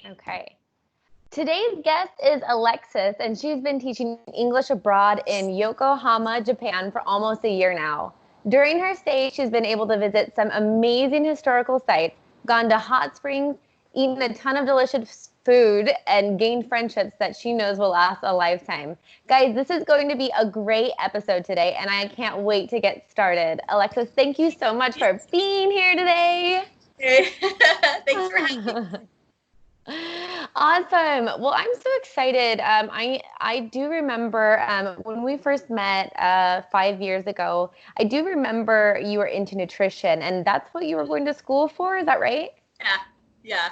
Okay. Today's guest is Alexis, and she's been teaching English abroad in Yokohama, Japan for almost a year now. During her stay, she's been able to visit some amazing historical sites, gone to hot springs, eaten a ton of delicious food, and gained friendships that she knows will last a lifetime. Guys, this is going to be a great episode today, and I can't wait to get started. Alexis, thank you so much for being here today. Hey. Thanks for having me. Awesome. Well, I'm so excited. I do remember when we first met 5 years ago. I do remember you were into nutrition, and that's what you were going to school for. Is that right? Yeah.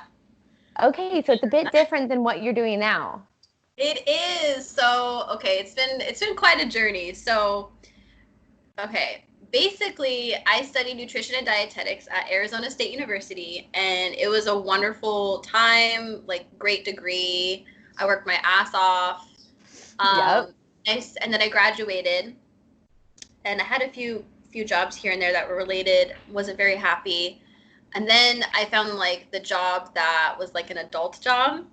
Okay, so it's a bit different than what you're doing now. It is. So, okay, it's been quite a journey. So, okay, basically, I studied nutrition and dietetics at Arizona State University, and it was a wonderful time, like great degree. I worked my ass off. Yep. And then I graduated, and I had a few jobs here and there that were related. Wasn't very happy. And then I found like the job that was like an adult job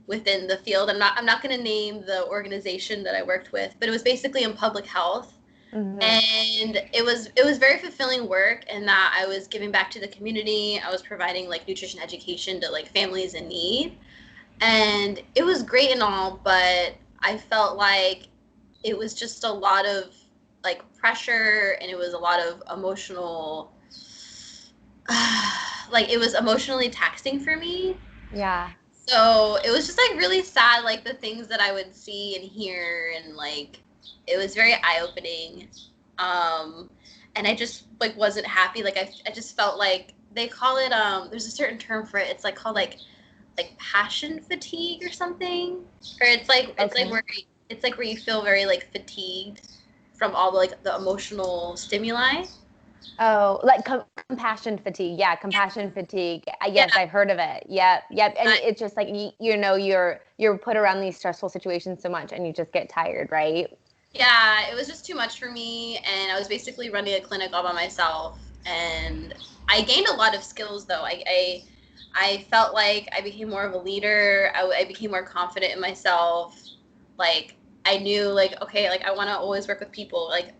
within the field. I'm not going to name the organization that I worked with, but it was basically in public health. Mm-hmm. And it was very fulfilling work in that I was giving back to the community. I was providing like nutrition education to like families in need. And it was great and all, but I felt like it was just a lot of like pressure, and it was a lot of emotional like it was emotionally taxing for me. Yeah. So it was just like really sad, like the things that I would see and hear, and like it was very eye-opening. And I just like wasn't happy. Like I just felt like they call it there's a certain term for it. It's like called like passion fatigue or something. Or it's like where you feel very like fatigued from all the like the emotional stimuli. Oh, like compassion fatigue. Yeah, compassion fatigue. Yes, Yeah. I've heard of it. Yep, yep. And it's just like you're put around these stressful situations so much, and you just get tired, right? Yeah, it was just too much for me, and I was basically running a clinic all by myself, and I gained a lot of skills though. I felt like I became more of a leader. I became more confident in myself. Like I knew like okay, like I want to always work with people. Like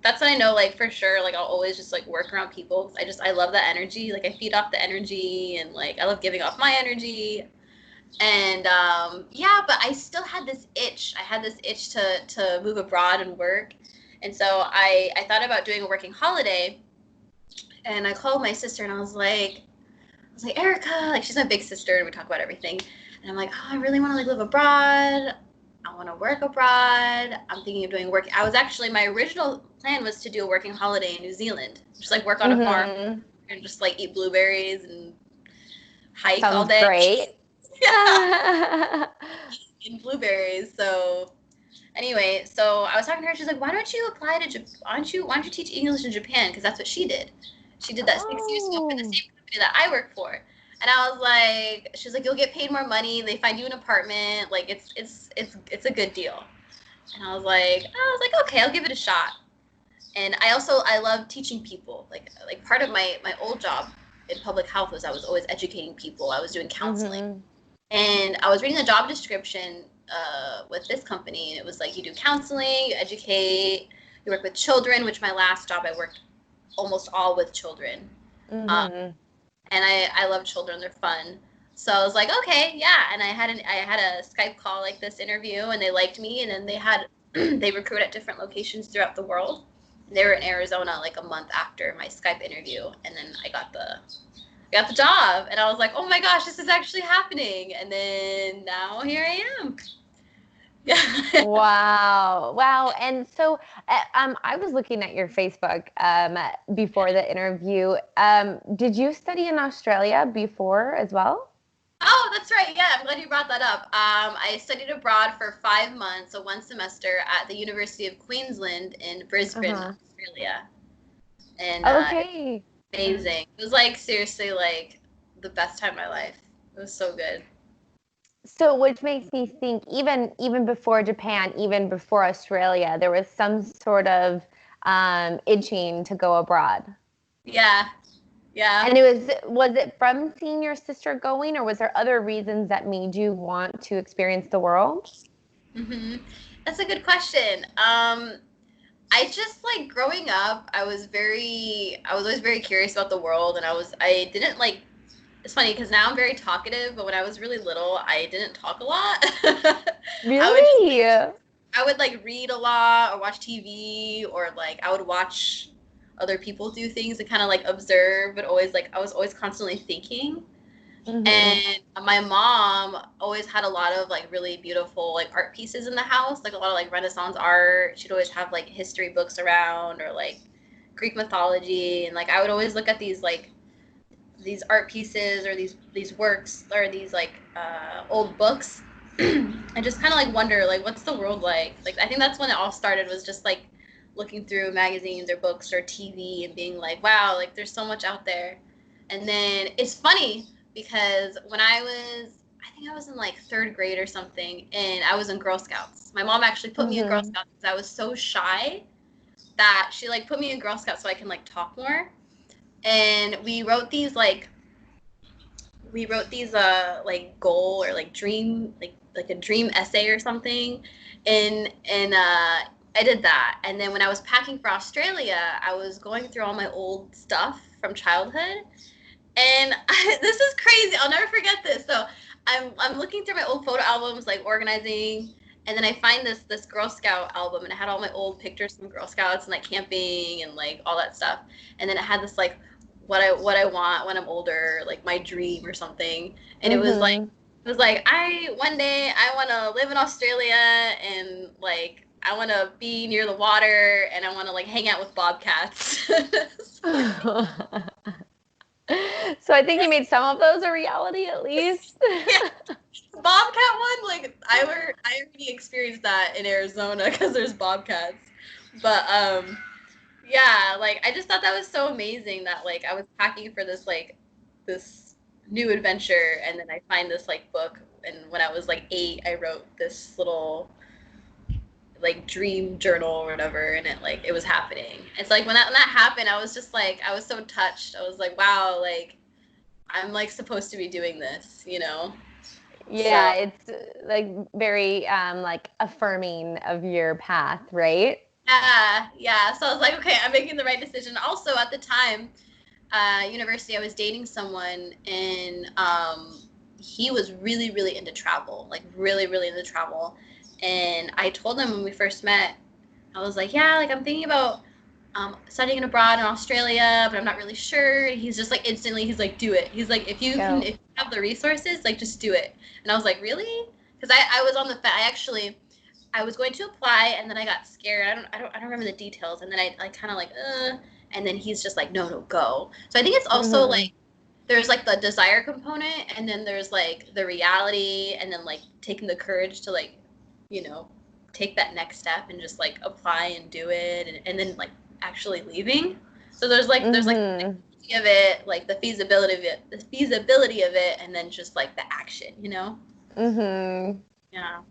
that's what I know, like for sure. Like I'll always just like work around people. I love the energy. Like I feed off the energy, and like I love giving off my energy. And yeah, but I still had this itch. I had this itch to move abroad and work. And so I thought about doing a working holiday, and I called my sister, and I was like, Erica, like she's my big sister, and we talk about everything. And I'm like, oh, I really want to like live abroad. I want to work abroad. I'm thinking of doing work. My original plan was to do a working holiday in New Zealand, just like work on a farm and just like eat blueberries and hike all Sounds day. great. Yeah. In blueberries. So anyway, so I was talking to her. She's like, "Why don't you apply to why don't you teach English in Japan? Because that's what she did. She did that 6 years ago for the Oh. same company that I work for." And I was like, "She's like, you'll get paid more money. They find you an apartment. Like it's a good deal." And I was like, okay, I'll give it a shot. And I love teaching people. Like part of my old job in public health was I was always educating people. I was doing counseling. Mm-hmm. And I was reading the job description with this company, and it was like you do counseling, you educate, you work with children, which my last job I worked almost all with children. Mm-hmm. And I love children, they're fun. So I was like, okay, yeah. And I had a Skype call like this interview, and they liked me, and then they recruit at different locations throughout the world. And they were in Arizona like a month after my Skype interview, and then I got the job, and I was like, oh my gosh, this is actually happening. And then now here I am. Yeah. Wow. Wow. And so I was looking at your Facebook before the interview. Did you study in Australia before as well? Oh, that's right. Yeah, I'm glad you brought that up. I studied abroad for 5 months, so one semester at the University of Queensland in Brisbane, Uh-huh. Australia. And Okay. amazing. It was like seriously like the best time of my life. It was so good. So, which makes me think, even before Japan, even before Australia, there was some sort of itching to go abroad. Yeah. Yeah. And was it from seeing your sister going, or was there other reasons that made you want to experience the world? hmm That's a good question. I just like growing up, I was always very curious about the world, and I didn't like, it's funny because now I'm very talkative, but when I was really little, I didn't talk a lot. I would just Really? I would like read a lot or watch TV, or like I would watch other people do things and kind of like observe, but always like I was always constantly thinking. Mm-hmm. And my mom always had a lot of like really beautiful like art pieces in the house, like a lot of like Renaissance art. She'd always have like history books around, or like Greek mythology, and like I would always look at these art pieces, or these works, or these like old books, and just kind of like wonder like what's the world like. Like I think that's when it all started, was just like looking through magazines or books or TV and being like, wow, like there's so much out there. And then it's funny because when I think I was in like third grade or something, and I was in Girl Scouts. My mom actually put me in Girl Mm-hmm. Scouts because I was so shy that she like put me in Girl Scouts so I can like talk more. And we wrote these like goal or like dream, like a dream essay or something, and I did that. And then when I was packing for Australia, I was going through all my old stuff from childhood, and this is crazy. I'll never forget this. So I'm looking through my old photo albums, like organizing, and then I find this Girl Scout album, and it had all my old pictures from Girl Scouts and like camping and like all that stuff. And then it had this like what I want when I'm older, like my dream or something. And Mm-hmm. it was like I one day I want to live in Australia, and like I want to be near the water, and I want to like hang out with bobcats. So I think you made some of those a reality at least. Yeah. Bobcat one, like I already experienced that in Arizona because there's bobcats. But yeah, like I just thought that was so amazing that like I was packing for this new adventure, and then I find this like book, and when I was like 8, I wrote this little like dream journal or whatever, and it was happening. It's like when that happened, I was just like I was so touched. I was like, wow, like I'm like supposed to be doing this, you know? So Yeah, it's like very like affirming of your path, right? yeah, yeah. So I was like, okay, I'm making the right decision. Also, at the time, university, I was dating someone, and he was really, really into travel, like really, really into travel. And I told him when we first met, I was like, yeah, like I'm thinking about studying abroad in Australia, but I'm not really sure. And he's just like instantly, he's like, do it. He's like, if you have the resources, like just do it. And I was like, really? Because I was on the I actually I was going to apply, and then I got scared. I don't remember the details. And then I kind of like, and then he's just like, no, no, go. So I think it's also Mm-hmm. like there's like the desire component, and then there's like the reality, and then like taking the courage to like, you know, take that next step and just like apply and do it, and then like actually leaving. So there's like the Mm-hmm. psychology of it, like the feasibility of it, and then just like the action, you know? Mm-hmm. Yeah.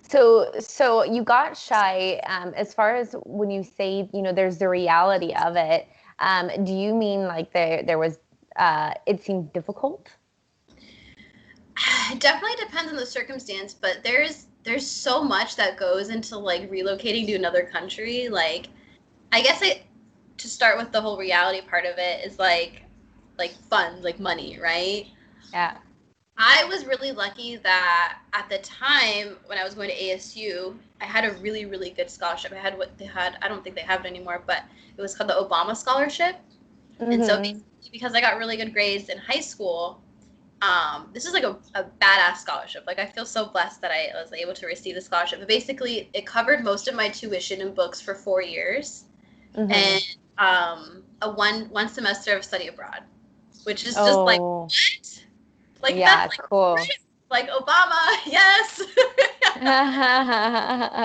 So you got shy. As far as when you say, there's the reality of it. Do you mean like there was it seemed difficult? It definitely depends on the circumstance, but there's so much that goes into like relocating to another country. Like I guess to start with the whole reality part of it is like funds, like money, right? Yeah. I was really lucky that at the time when I was going to ASU, I had a really, really good scholarship. I had what they had, I don't think they have it anymore, but it was called the Obama Scholarship. And so Mm-hmm. basically, because I got really good grades in high school, this is like a badass scholarship. Like I feel so blessed that I was able to receive the scholarship. But basically, it covered most of my tuition and books for 4 years, Mm-hmm. and a one semester of study abroad, which is just like Oh, what? Like that's yeah, cool. like Obama, yes.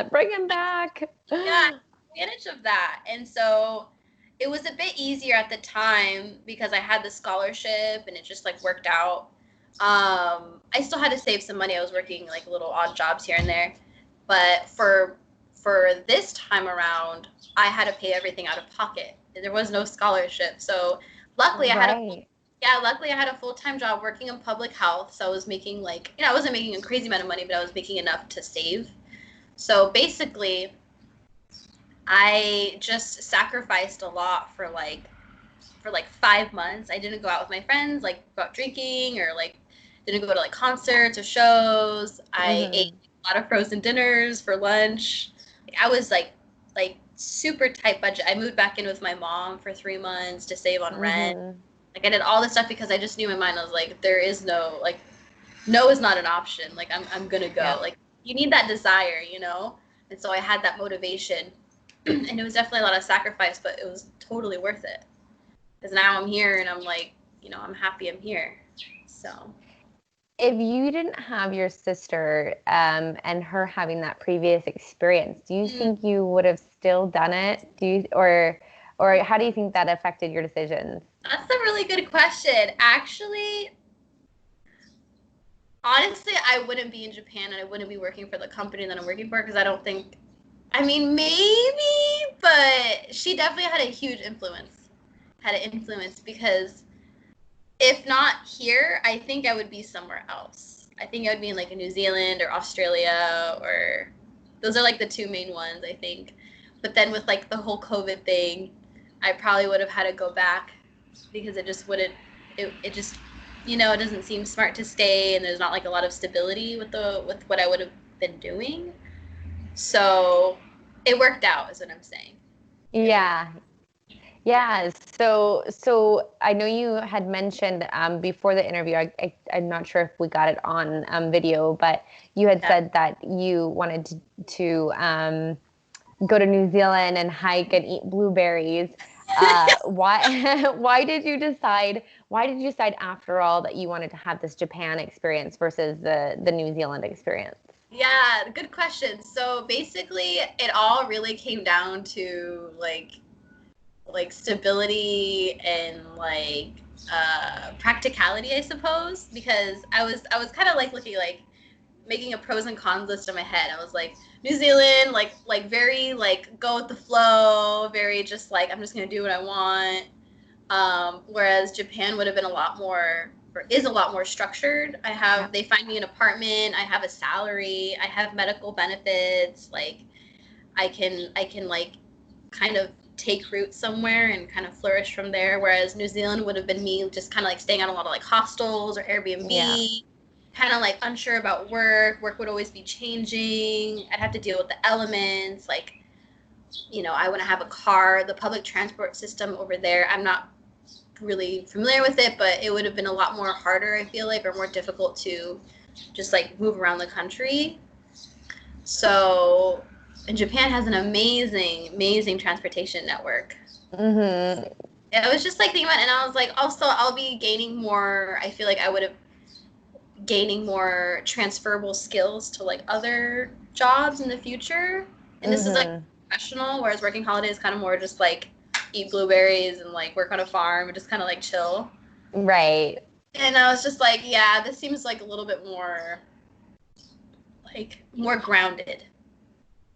Bring him back. Yeah, I took advantage of that. And so it was a bit easier at the time because I had the scholarship and it just like worked out. I still had to save some money. I was working like little odd jobs here and there. But for this time around, I had to pay everything out of pocket. There was no scholarship. So luckily Right. luckily I had a full-time job working in public health. So I was making like, I wasn't making a crazy amount of money, but I was making enough to save. So basically, I just sacrificed a lot for like 5 months. I didn't go out with my friends, like go out drinking or like didn't go to like concerts or shows. I ate a lot of frozen dinners for lunch. Like, I was like super tight budget. I moved back in with my mom for 3 months to save on rent. Like I did all this stuff because I just knew in my mind I was like, there is no like, no is not an option. Like I'm gonna go. Yeah. Like you need that desire, you know. And so I had that motivation, and it was definitely a lot of sacrifice, but it was totally worth it. Because now I'm here and I'm like, I'm happy I'm here. So. If you didn't have your sister and her having that previous experience, do you think you would have still done it? Or how do you think that affected your decisions? That's a really good question. Actually, honestly, I wouldn't be in Japan and I wouldn't be working for the company that I'm working for because I don't think, maybe, but she definitely had a huge influence. Had an influence because if not here, I think I would be somewhere else. I think I would be in like New Zealand or Australia, or those are like the two main ones, I think. But then with like the whole COVID thing, I probably would have had to go back because it just wouldn't, it just, it doesn't seem smart to stay, and there's not like a lot of stability with what I would have been doing. So it worked out is what I'm saying. Yeah. Yeah. So I know you had mentioned before the interview, I'm not sure if we got it on video, but you had said that you wanted to go to New Zealand and hike and eat blueberries. Why did you decide after all that you wanted to have this Japan experience versus the New Zealand experience? Yeah, good question. So basically, it all really came down to like stability and like practicality, I suppose, because I was kind of like looking like making a pros and cons list in my head. I was like, New Zealand, like very like go with the flow, very just like I'm just gonna do what I want. Whereas Japan would have been a lot more, or is a lot more structured. They find me an apartment, I have a salary, I have medical benefits, like I can like kind of take root somewhere and kind of flourish from there. Whereas New Zealand would have been me just kind of like staying at a lot of like hostels or Airbnb, kind of like unsure about work. Work would always be changing. I'd have to deal with the elements. Like, I wouldn't have a car. The public transport system over there, I'm not really familiar with it, but it would have been a lot more harder, I feel like, or more difficult to just like move around the country. So, and Japan has an amazing transportation network. I was just like thinking about it, and I was like, also I'll be gaining more. I feel like I would have gaining more transferable skills to like other jobs in the future. And this is like professional, whereas working holiday is kind of more just like eat blueberries and like work on a farm and just kind of like chill. Right. And I was just like, yeah, this seems like a little bit more like more grounded,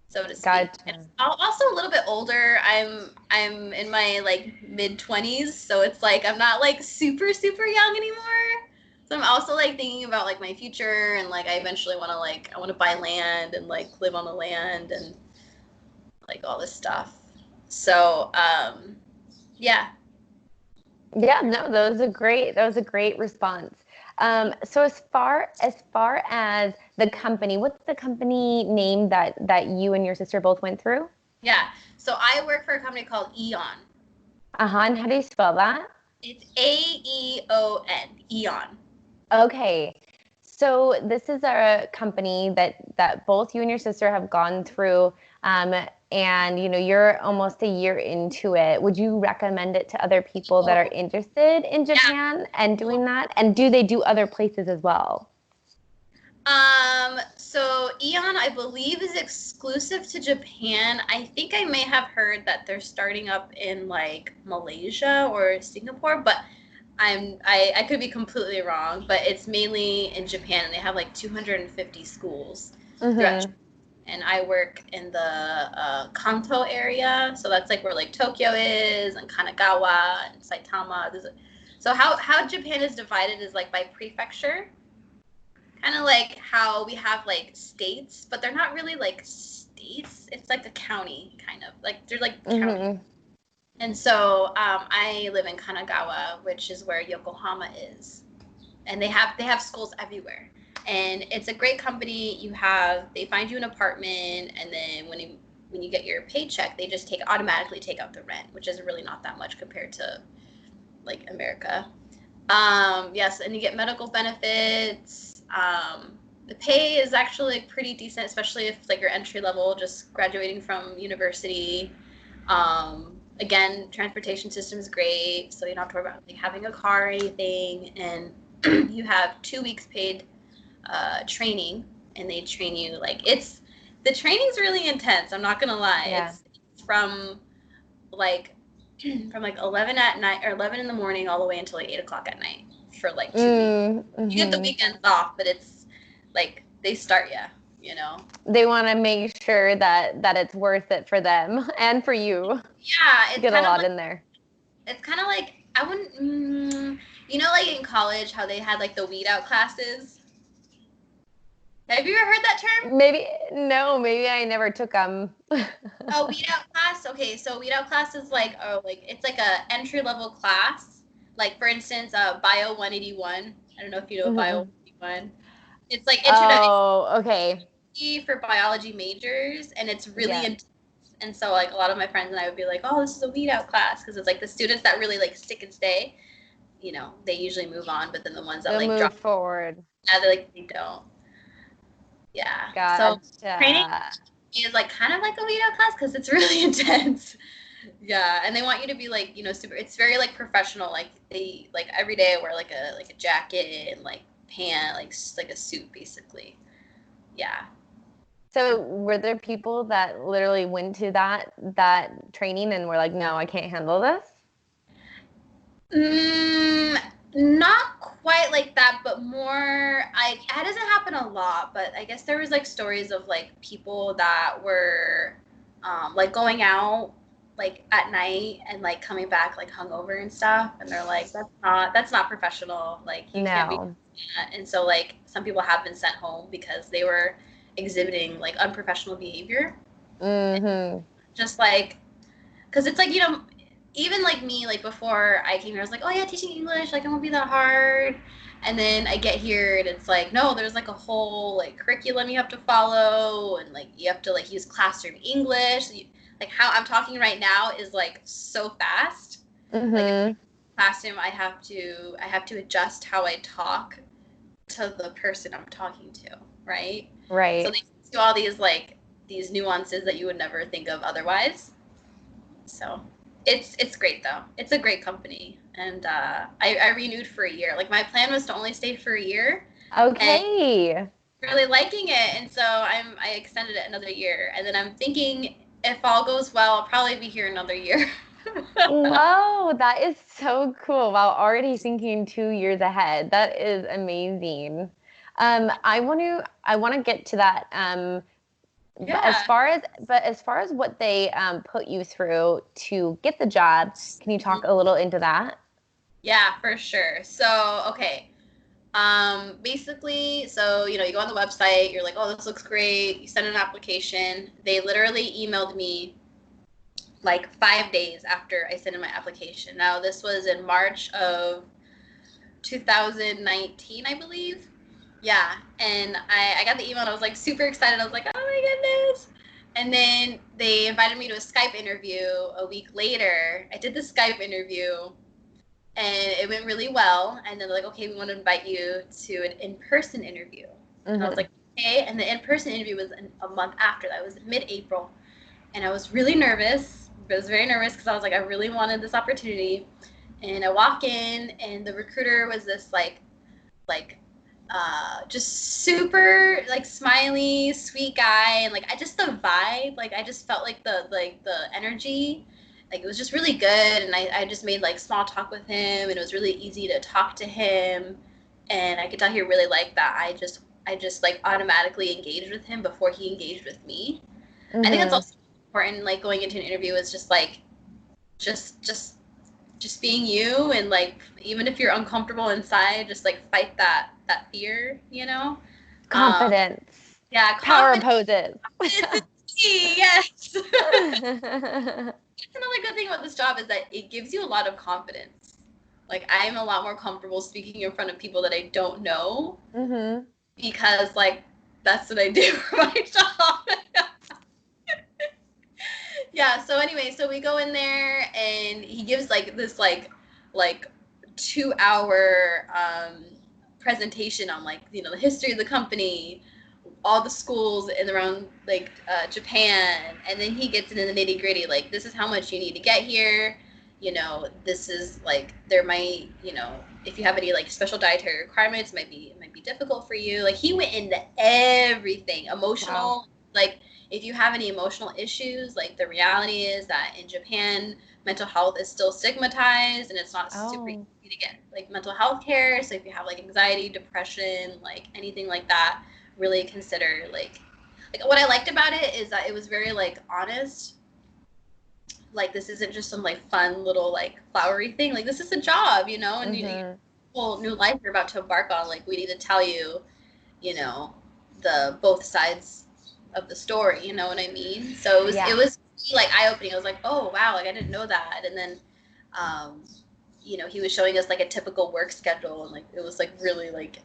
so to speak. Gotcha. And also a little bit older. I'm in my like mid-20s, so it's like I'm not like super young anymore. So I'm also like thinking about like my future, and like I eventually want to buy land and like live on the land and like all this stuff. So yeah. Yeah, no, that was a great response. So as far as the company, what's the company name that you and your sister both went through? Yeah. So I work for a company called Aeon. And how do you spell that? It's AEON. Aeon. Okay. So this is a company that both you and your sister have gone through, and you're almost a year into it. Would you recommend it to other people that are interested in Japan and doing that? And do they do other places as well? So Aeon, I believe, is exclusive to Japan. I think I may have heard that they're starting up in like Malaysia or Singapore, but I could be completely wrong, but it's mainly in Japan, and they have like 250 schools throughout Japan. and I work in the Kanto area. So that's like where like Tokyo is and Kanagawa and Saitama. So how Japan is divided is like by prefecture, kind of like how we have like states, but they're not really like states. It's like a county, kind of like they're like counties. And so I live in Kanagawa, which is where Yokohama is, and they have schools everywhere. And it's a great company. They find you an apartment, and then when you get your paycheck, they just automatically take out the rent, which is really not that much compared to like America. Yes, and you get medical benefits. The pay is actually pretty decent, especially if like you're entry level, just graduating from university. Again, transportation system is great, so you don't have to worry about like having a car or anything, and you have 2 weeks paid training, and they train you like the training's really intense. I'm not gonna lie. Yeah. It's from like 11 at night or 11 in the morning all the way until like 8 o'clock at night for like 2 weeks. You get the weekends off, but it's like they start you know. They want to make sure that it's worth it for them and for you. Yeah, it's get a lot in there. It's kind of like I wouldn't, you know, like in college how they had like the weed out classes. Have you ever heard that term? Maybe I never took them. Oh, weed out class. Okay, so weed out class is like it's like a entry level class. Like for instance, Bio 181. I don't know if you know Bio 181. It's like introduction. Oh, okay. For biology majors, and it's really intense. And so like a lot of my friends and I would be like, oh, this is a weed out class, because it's like the students that really like stick and stay, you know, they usually move on, but then the ones that they'll like move drop forward, they don't. Yeah. Gotcha. So training is like kind of like a weed out class because it's really intense. Yeah, and they want you to be like, you know, super. It's very like professional. Like they like every day wear like a jacket and like pant, like a suit basically. Yeah. So were there people that literally went to that training and were like, no, I can't handle this? Not quite like that, but more. That doesn't happen a lot, but I guess there was like stories of like people that were like going out like at night and like coming back like hungover and stuff, and they're like, that's not professional. Like you can't be doing that. And so like some people have been sent home because they were exhibiting like unprofessional behavior. Just like, because it's like, you know, even like me, like before I came here, I was like, oh yeah, teaching English, like it won't be that hard. And then I get here and it's like, no, there's like a whole like curriculum you have to follow, and like you have to like use classroom English. Like how I'm talking right now is like so fast. Like classroom, I have to adjust how I talk to the person I'm talking to, right? Right. So they do all these nuances that you would never think of otherwise. So it's great though. It's a great company, and I renewed for a year. Like my plan was to only stay for a year. Okay. Really liking it, and so I extended it another year, and then I'm thinking if all goes well, I'll probably be here another year. Whoa, that is so cool. Wow, already thinking 2 years ahead. That is amazing. I want to get to that. As far as what they put you through to get the job, can you talk a little into that? Yeah, for sure. So, okay. Basically, so, you know, you go on the website, you're like, oh, this looks great. You send an application. They literally emailed me like 5 days after I sent in my application. Now, this was in March of 2019, I believe. Yeah, and I got the email and I was like super excited. I was like, oh my goodness. And then they invited me to a Skype interview a week later. I did the Skype interview and it went really well. And then they're like, okay, we want to invite you to an in-person interview. And I was like, okay. And the in-person interview was a month after that. It was mid-April. And I was really nervous. I was very nervous because I was like, I really wanted this opportunity. And I walk in and the recruiter was this just super like smiley, sweet guy, and like the vibe, like I just felt like the energy, like it was just really good, and I just made like small talk with him, and it was really easy to talk to him, and I could tell he really liked that I just I just like automatically engaged with him before he engaged with me. I think that's Mm-hmm. also important, like going into an interview is just like just being you, and like even if you're uncomfortable inside, just like fight that fear, you know. Um, Confidence. yeah, Power confidence poses. is key. Yes. Another good thing about this job is that it gives you a lot of confidence. Like I'm a lot more comfortable speaking in front of people that I don't know Mm-hmm. because like that's what I do for my job. Yeah, so anyway, so we go in there and he gives like this like 2 hour presentation on like, you know, the history of the company, all the schools in around like Japan, and then he gets into the nitty gritty. Like, this is how much you need to get here. You know, this is like there might, you know, if you have any like special dietary requirements, it might be difficult for you. Like he went into everything, Wow. emotional. Like if you have any emotional issues, like the reality is that in Japan, mental health is still stigmatized and it's not super Oh. easy to get like mental health care. So if you have like anxiety, depression, like anything like that, really consider like what I liked about it is that it was very like honest. Like this isn't just some like fun little like flowery thing. Like this is a job, you know, and you Mm-hmm. whole new life you're about to embark on. Like we need to tell you, you know, the both sides of the story. You know what I mean? So it Yeah. was like eye opening. I was like, oh wow, like I didn't know that. And then, um, you know, he was showing us like a typical work schedule, and like it was like really like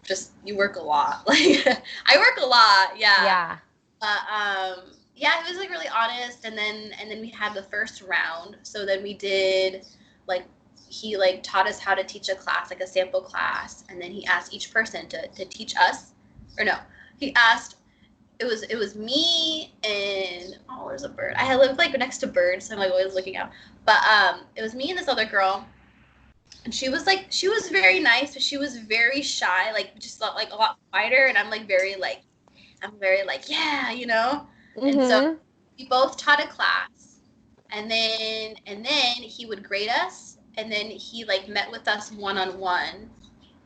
just you work a lot. Like I work a lot, yeah. Yeah. But yeah, it was like really honest. And then we had the first round. So then we did like he like taught us how to teach a class, like a sample class, and then he asked each person to teach us, or no, he asked it was me and oh, there's a bird. I lived like next to birds, so I'm like always looking out. But it was me and this other girl, and she was very nice, but she was very shy, like just like a lot quieter, and I'm very like, yeah, you know? And so Mm-hmm. we both taught a class, and then he would grade us, and then he like met with us one on one,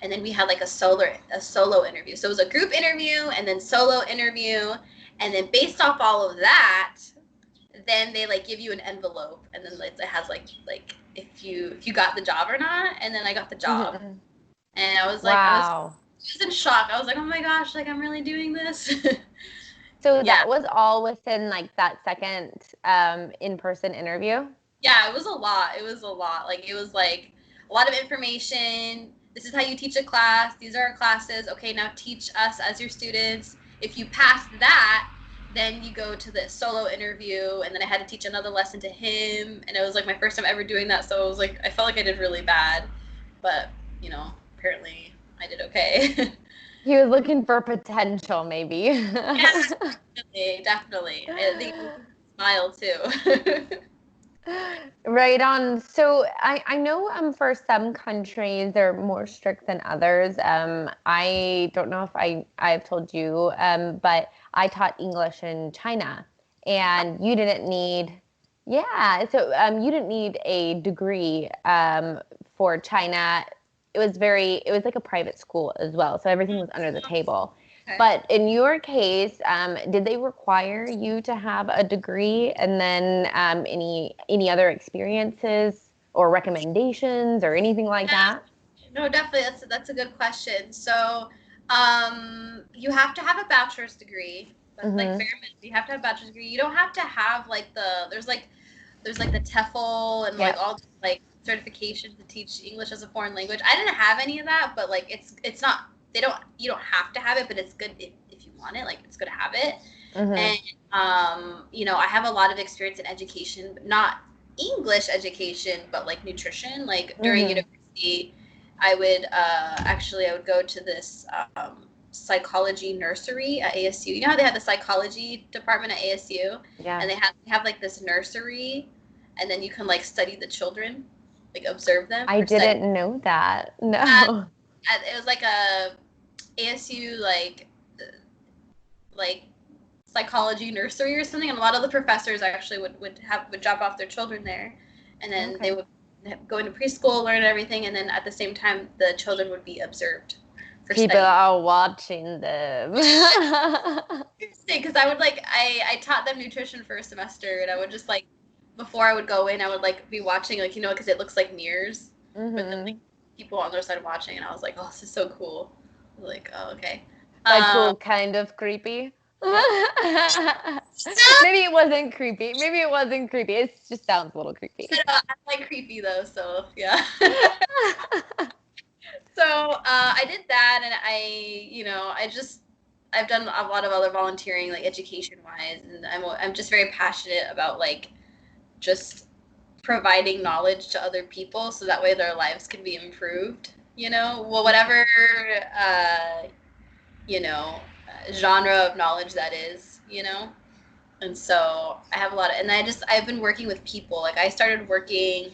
and then we had like a solo interview. So it was a group interview and then solo interview, and then based off all of that, then they like give you an envelope, and then it has like if you got the job or not, and then I got the job, Mm-hmm. and I was Wow. just in shock. I was like, oh my gosh, like I'm really doing this. So Yeah. that was all within like that second in-person interview? Yeah, it was a lot. It was a lot. Like it was like a lot of information. This is how you teach a class. These are our classes. Okay, now teach us as your students. If you pass that, then you go to the solo interview, and then I had to teach another lesson to him, and it was like my first time ever doing that, so it was like I felt like I did really bad, but you know, apparently I did okay. He was looking for potential, maybe. Yeah, definitely, definitely. I think he smiled too. Right on. So I know for some countries they're more strict than others. I don't know if I've told you, but I taught English in China, and you didn't need, yeah. So you didn't need a degree for China. It was like a private school as well, so everything was under the table. Okay. But in your case, did they require you to have a degree, and then any other experiences or recommendations or anything like Yeah. that? No, definitely. That's a good question. So, you have to have a bachelor's degree. That's like Mm-hmm. bare minimum. You have to have a bachelor's degree. You don't have to have like there's like the TEFL and like Yep. all these, like certifications to teach English as a foreign language. I didn't have any of that, but like it's not you don't have to have it, but it's good if you want it. Like it's good to have it. Mm-hmm. And you know, I have a lot of experience in education, but not English education, but like nutrition. Like during Mm-hmm. university, I would I would go to this psychology nursery at ASU. You know how they have the psychology department at ASU, and Yes. they have like this nursery, and then you can like study the children, like observe them I or study. didn't know that. Uh, No. it was like a ASU like psychology nursery or something, and a lot of the professors actually would drop off their children there, and then they Okay. would go into preschool, learn everything, and then at the same time the children would be observed for People studying. are watching them. Interesting, because I would like I taught them nutrition for a semester, and I would just like before I would go in, I would like be watching like because it looks like mirrors, but then like people on their side watching, and I was like, oh, this is so cool. I was like, oh, okay. Like cool, kind of creepy. Maybe it wasn't creepy. Maybe it wasn't creepy. It just sounds a little creepy. I like creepy though, so yeah. So I did that, and I've done a lot of other volunteering, like education wise, and I'm just very passionate about like just providing knowledge to other people, so that way their lives can be improved. Well, whatever genre of knowledge that is. And so I have a lot of, and I've been working with people. Like I started working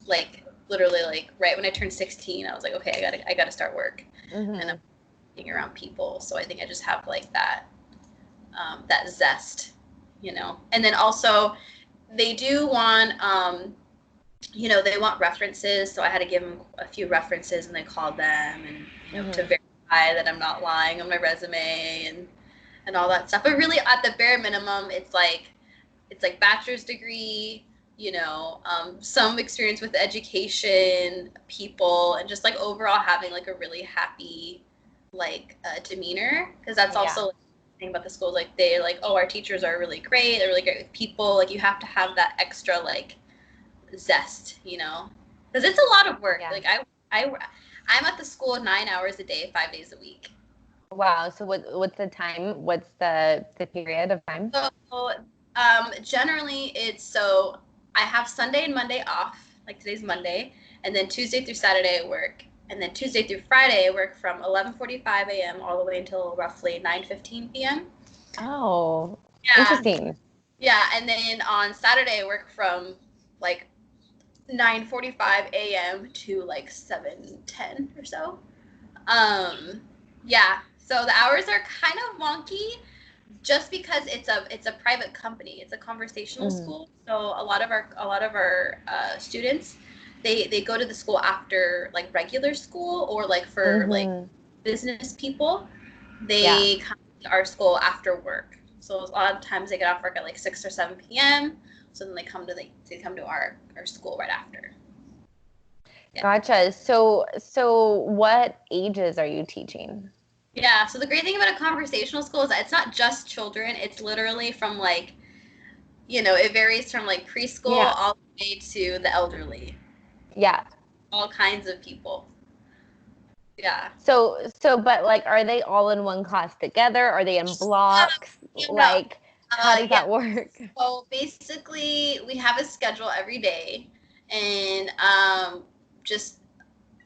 like literally like right when I turned 16. I was like, okay, I gotta start work. And I'm being around people, so I think I just have like that that zest. And then also they do want they want references, so I had to give them a few references, and they called them, and to verify that I'm not lying on my resume and all that stuff. But really, at the bare minimum, it's like bachelor's degree, some experience with education, people, and just like overall having like a really happy like demeanor, because that's also like, the thing about the schools. Like they're like, oh, our teachers are really great. They're really great with people. Like you have to have that extra like zest, because it's a lot of work. Like I'm at the school 9 hours a day, 5 days a week. Wow. So what's the time? What's the period of time? So generally I have Sunday and Monday off, like today's Monday, and then Tuesday through Saturday I work, and then Tuesday through Friday I work from 11:45 a.m. all the way until roughly 9:15 p.m. Oh, interesting. Yeah, and then on Saturday I work from like 9:45 a.m. to like 7:10 or so. Yeah, so the hours are kind of wonky, just because it's a private company. It's a conversational school, so a lot of our students they go to the school after like regular school, or like for like business people, they come to our school after work. So a lot of times they get off work at like 6 or 7 p.m. So then they come to our school right after. Yeah. Gotcha. So what ages are you teaching? Yeah, so the great thing about a conversational school is that it's not just children. It's literally from like, it varies from like preschool all the way to the elderly. Yeah. All kinds of people. Yeah. So but like, are they all in one class together? Are they in blocks? Like, how does that work? So basically, we have a schedule every day, and just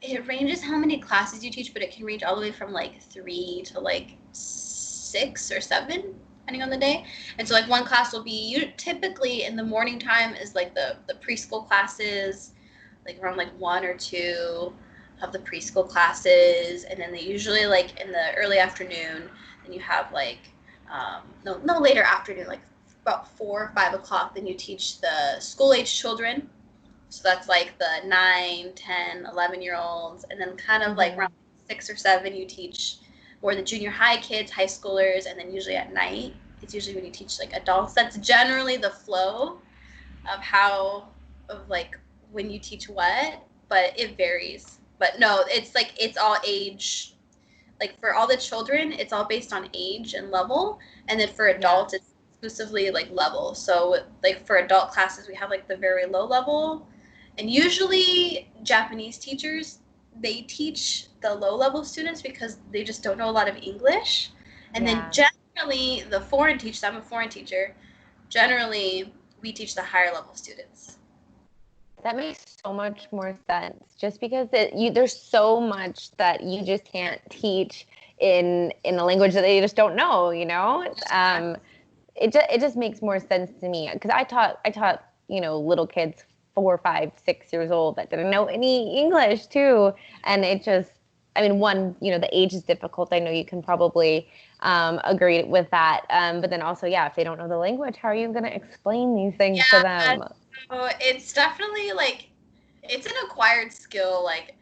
it ranges how many classes you teach, but it can range all the way from like 3 to like 6 or 7, depending on the day. And so like one class will be typically in the morning time is like the preschool classes, like around like 1 or 2 of the preschool classes, and then they usually like in the early afternoon, then you have like no later afternoon, like about 4 or 5 o'clock, then you teach the school age children. So that's like the 9, 10, 11-year-olds. And then kind of like around 6 or 7, you teach more the junior high kids, high schoolers. And then usually at night, it's usually when you teach like adults. That's generally the flow of like when you teach what, but it varies. But no, it's like, it's all age. Like for all the children, it's all based on age and level. And then for adults, it's exclusively like level. So like for adult classes, we have like the very low level. And usually Japanese teachers, they teach the low-level students because they just don't know a lot of English. And then generally the foreign teachers, I'm a foreign teacher, generally we teach the higher-level students. That makes so much more sense, just because there's so much that you just can't teach in a language that they just don't know, It just makes more sense to me, because I taught little kids 4, 5, 6 years old that didn't know any English too. And it just, one, the age is difficult. I know you can probably agree with that. But then also, if they don't know the language, how are you going to explain these things to them? So it's definitely it's an acquired skill, like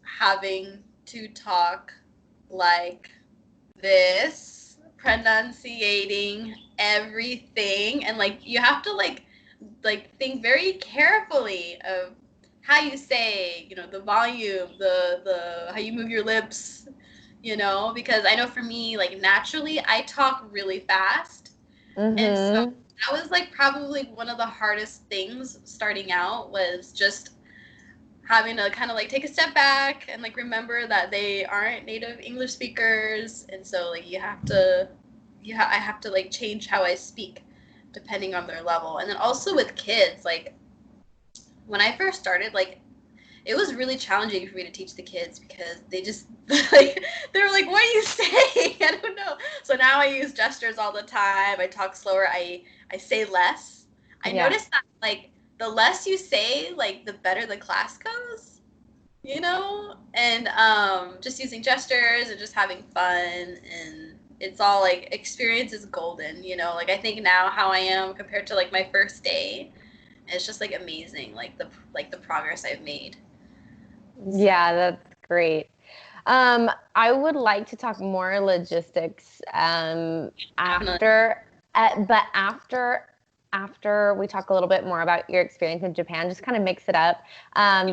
having to talk like this, pronunciating everything, and like you have to like think very carefully of how you say, the volume, the how you move your lips, because I know for me, like naturally I talk really fast. And so Mm-hmm. that was like probably one of the hardest things starting out, was just having to kind of like take a step back and like remember that they aren't native English speakers, and so like I have to like change how I speak depending on their level. And then also with kids, like when I first started, like it was really challenging for me to teach the kids because they just like they were like, "What are you saying?" I don't know. So now I use gestures all the time. I talk slower. I say less. I Yeah. noticed that like the less you say, like the better the class goes. And just using gestures and just having fun, and it's all like experience is golden. Like I think now how I am compared to like my first day, it's just like amazing, like the progress I've made. So Yeah, that's great. I would like to talk more logistics definitely. but after we talk a little bit more about your experience in Japan, just kind of mix it up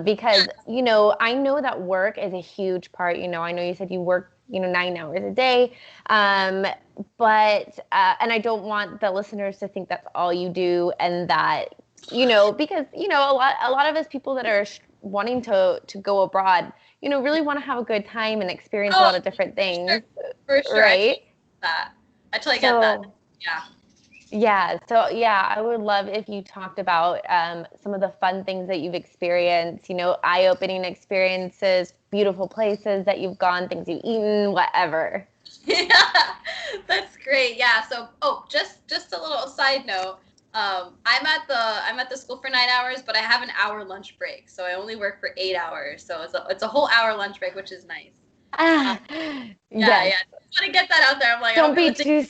because I know that work is a huge part. I know you said you work 9 hours a day, but and I don't want the listeners to think that's all you do, and that because a lot of us people that are wanting to go abroad really want to have a good time and experience a Oh, lot of different sure. things, For sure. I totally right? get that. I totally get that. So Yeah. I would love if you talked about some of the fun things that you've experienced, eye-opening experiences, beautiful places that you've gone, things you've eaten, whatever. Yeah, that's great. Yeah. So, just a little side note. I'm at the school for 9 hours, but I have an hour lunch break, so I only work for 8 hours. So it's a whole hour lunch break, which is nice. Uh, Ah, yeah, yes. yeah. Just want to get that out there. I'm like, I Don't don't feel be a day too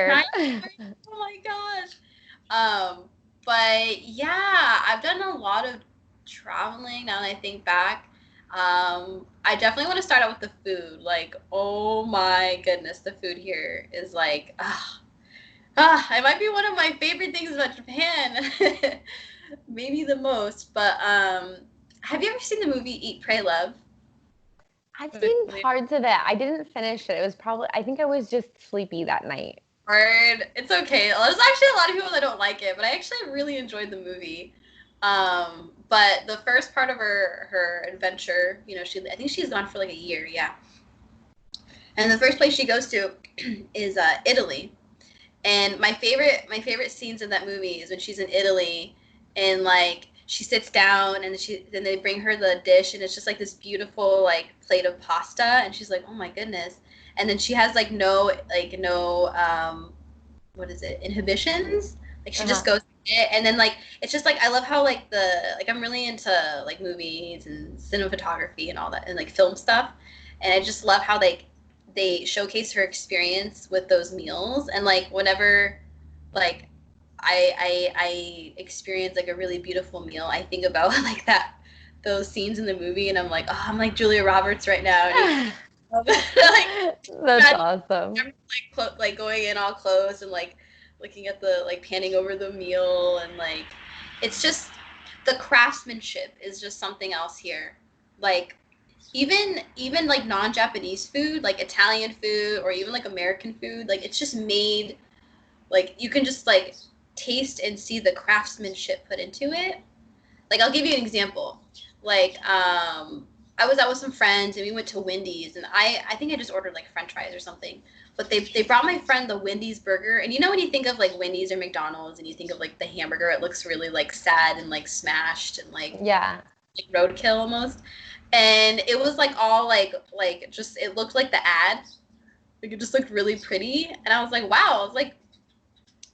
nine scared. hours. Oh my gosh. But yeah, I've done a lot of traveling now that I think back. I definitely want to start out with the food. Like, oh my goodness, the food here is like, it might be one of my favorite things about Japan. Maybe the most. But have you ever seen the movie Eat, Pray, Love? I've With seen Julia parts of it. I didn't finish it. It was probably, I think I was just sleepy that night. Hard. It's okay. There's actually a lot of people that don't like it, but I actually really enjoyed the movie. But the first part of her adventure, I think she's gone for like a year, yeah. And the first place she goes to is Italy. And my favorite scenes in that movie is when she's in Italy and like she sits down and then they bring her the dish and it's just like this beautiful like plate of pasta and she's like, "Oh my goodness." And then she has no what is it, inhibitions, like she just Uh-huh. goes it, and then like it's just like I love how like I'm really into like movies and cinematography and all that and like film stuff, and I just love how they showcase her experience with those meals, and like whenever like I experience like a really beautiful meal, I think about like those scenes in the movie and I'm like, oh, I'm like Julia Roberts right now, and like That's imagine awesome. like going in all close and like looking at the like panning over the meal, and like it's just the craftsmanship is just something else here. Like even like non-Japanese food, like Italian food or even like American food, like it's just made like you can just like taste and see the craftsmanship put into it. Like I'll give you an example. Like I was out with some friends and we went to Wendy's, and I think I just ordered like French fries or something. But they brought my friend the Wendy's burger, and when you think of like Wendy's or McDonald's and you think of like the hamburger, it looks really like sad and like smashed and Yeah. like roadkill almost. And it was like all like just it looked like the ad. Like it just looked really pretty, and I was like, wow. I was like,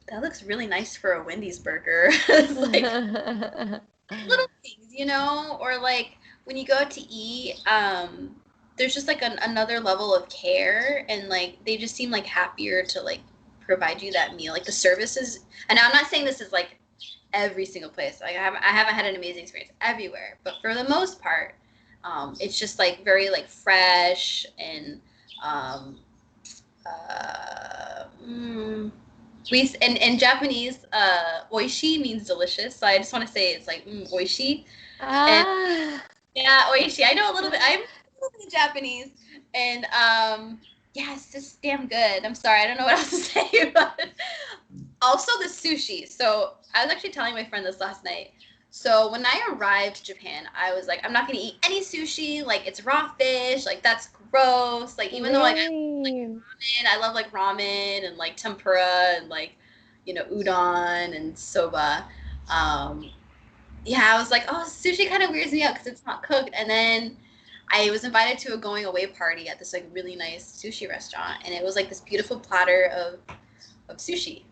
that looks really nice for a Wendy's burger. It's like little things, or like when you go out to eat, there's just like another level of care, and like they just seem like happier to like provide you that meal. Like the services, and I'm not saying this is like every single place. Like I haven't had an amazing experience everywhere, but for the most part, it's just like very like fresh and Um, uh, mm, we in Japanese, oishi means delicious. So I just want to say it's like oishi. And Ah. yeah, oishi. I know a little bit. I'm a little bit Japanese, and yeah, it's just damn good. I'm sorry, I don't know what else to say about it. Also, the sushi. So I was actually telling my friend this last night. So when I arrived to Japan, I was like, I'm not gonna eat any sushi. Like it's raw fish. Like that's gross. Like even though like Really? I love like ramen and like tempura and like udon and soba. Um, yeah, I was like, oh, sushi kind of weirds me out because it's not cooked. And then I was invited to a going away party at this like really nice sushi restaurant, and it was like this beautiful platter of sushi,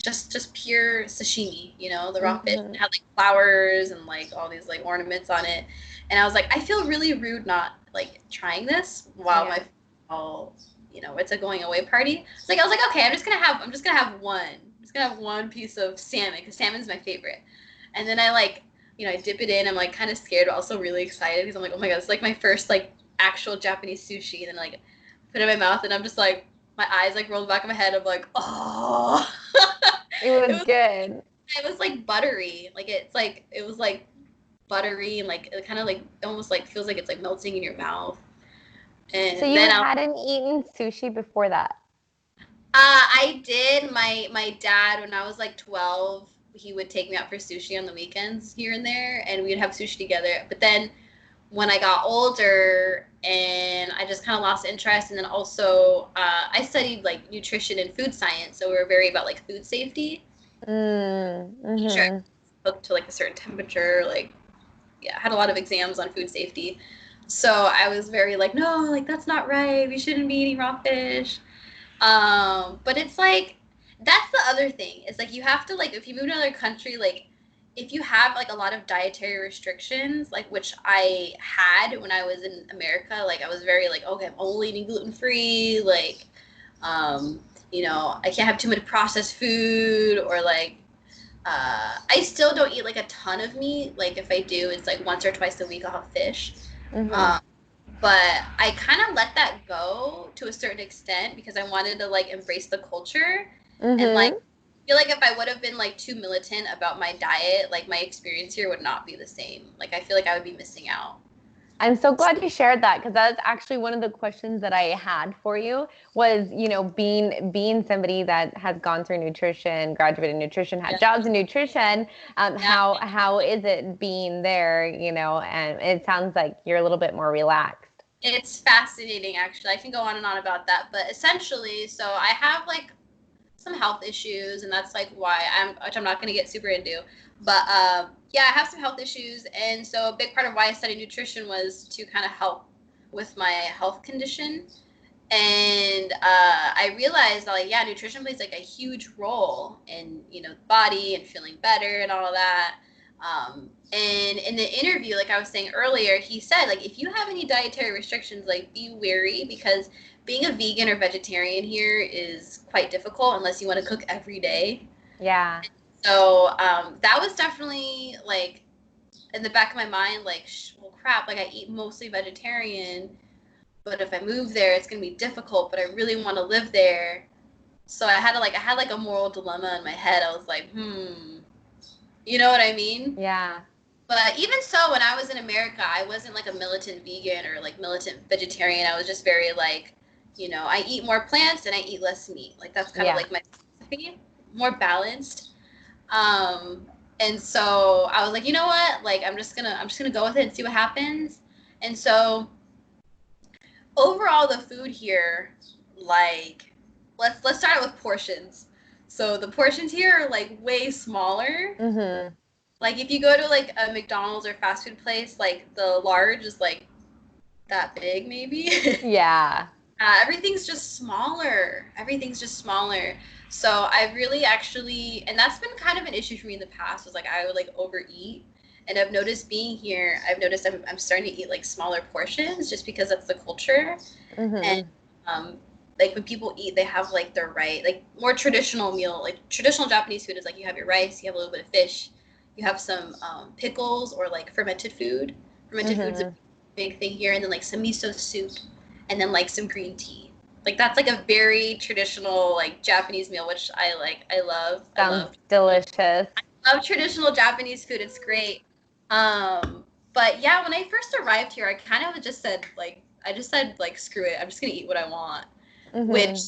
just pure sashimi. The raw fish. It Mm-hmm. had like flowers and like all these like ornaments on it, and I was like, I feel really rude not like trying this while Yeah. my all it's a going away party. It's like I was like, okay, I'm just gonna have one. I'm just gonna have one piece of salmon because salmon's my favorite, and then I like I dip it in. I'm like kind of scared, but also really excited because I'm like, oh my god, it's like my first like actual Japanese sushi. And then like put it in my mouth, and I'm just like, my eyes like roll back in my head. I'm like, oh, It it was was good. it was like buttery. Like it was like buttery and like it kind of like almost like feels like it's like melting in your mouth. So And you then hadn't eaten sushi before that? I did. My dad, when I was like 12, he would take me out for sushi on the weekends here and there, and we'd have sushi together. But then when I got older and I just kind of lost interest, and then also I studied like nutrition and food science, so we were very about like food safety. Sure, Mm-hmm. cooked to like a certain temperature, like yeah, had a lot of exams on food safety. So I was very like, no, like that's not right. We shouldn't be eating raw fish. But it's like that's the other thing. It's like you have to like if you move to another country, like if you have like a lot of dietary restrictions, like which I had when I was in America, like I was very like, okay, I'm only eating gluten free, like um, I can't have too much processed food or like I still don't eat like a ton of meat. Like if I do, it's like once or twice a week I'll have fish. Mm-hmm. Um, but I kind of let that go to a certain extent because I wanted to like embrace the culture and like Mm-hmm. feel like if I would have been like too militant about my diet, like my experience here would not be the same. Like I feel like I would be missing out. I'm so glad you shared that because that's actually one of the questions that I had for you was, being somebody that has gone through nutrition, graduated in nutrition, had Yeah. jobs in nutrition, Yeah. how is it being there, and it sounds like you're a little bit more relaxed. It's fascinating actually. I can go on and on about that, but essentially, so I have like some health issues, and that's like why which I'm not going to get super into. But yeah, I have some health issues, and so a big part of why I studied nutrition was to kind of help with my health condition. And I realized that like yeah, nutrition plays like a huge role in the body and feeling better and all of that. And in the interview, like I was saying earlier, he said like if you have any dietary restrictions, like be wary because being a vegan or vegetarian here is quite difficult unless you want to cook every day. Yeah. So that was definitely like in the back of my mind, like well crap, like I eat mostly vegetarian, but if I move there, it's gonna be difficult. But I really want to live there, so I had like a moral dilemma in my head. I was like, you know what I mean? Yeah. But even so, when I was in America, I wasn't like a militant vegan or like militant vegetarian. I was just very like, I eat more plants and I eat less meat. Like that's kind of Yeah. like my philosophy, more balanced. Um, and so I was like, you know what? Like I'm just gonna go with it and see what happens. And so overall, the food here, like, let's start out with portions. So the portions here are like way smaller. Mm-hmm. Like if you go to like a McDonald's or fast food place, like the large is like that big maybe. Yeah. Everything's just smaller. Everything's just smaller. So I really actually, and that's been kind of an issue for me in the past. Was like I would like overeat, and I've noticed being here, I'm starting to eat like smaller portions just because that's the culture. And Mm-hmm. um, like when people eat, they have like their right, like more traditional meal, like traditional Japanese food is like you have your rice, you have a little bit of fish, you have some pickles or like fermented food. Fermented food's a Mm-hmm. big thing here, and then like some miso soup, and then like some green tea. Like that's like a very traditional like Japanese meal, which I like. I love. Sounds delicious. I love traditional Japanese food. It's great. But yeah, when I first arrived here, I kind of just said like, I just said like, screw it. I'm just gonna eat what I want, which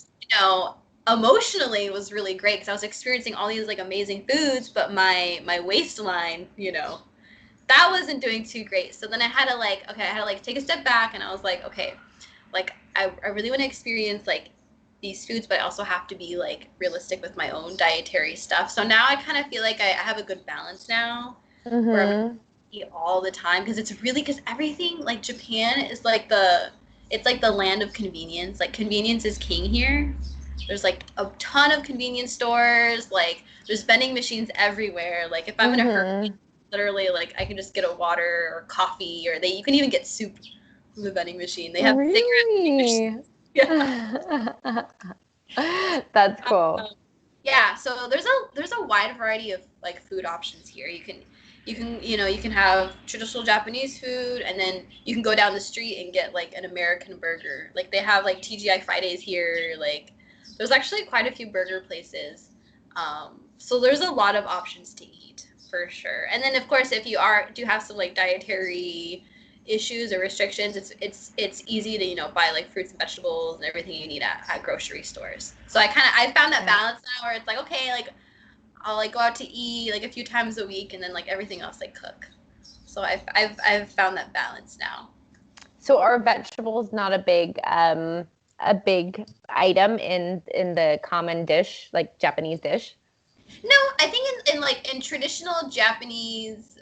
emotionally was really great because I was experiencing all these like amazing foods, but my waistline, that wasn't doing too great. So then I had to take a step back, and I was like, okay, like I really want to experience like these foods, but I also have to be like realistic with my own dietary stuff. So now I kind of feel like I have a good balance now where I'm eat all the time, because everything, like Japan is like it's like the land of convenience. Like convenience is king here. There's like a ton of convenience stores. Like there's vending machines everywhere. Like if I'm in a hurry, literally like I can just get a water or coffee, or you can even get soup from the vending machine. They have really? Yeah. That's cool. Yeah, so there's a wide variety of like food options here. You can have traditional Japanese food, and then you can go down the street and get like an American burger. Like they have like TGI Fridays here. Like there's actually quite a few burger places. So there's a lot of options to eat for sure. And then of course, if you do have some like dietary issues or restrictions, it's easy to buy like fruits and vegetables and everything you need at grocery stores. So I found that balance now where it's like, okay, like I'll like go out to eat like a few times a week, and then like everything else I cook. So I've found that balance now. So are vegetables not a big item in the common dish, like Japanese dish? No, I think in traditional Japanese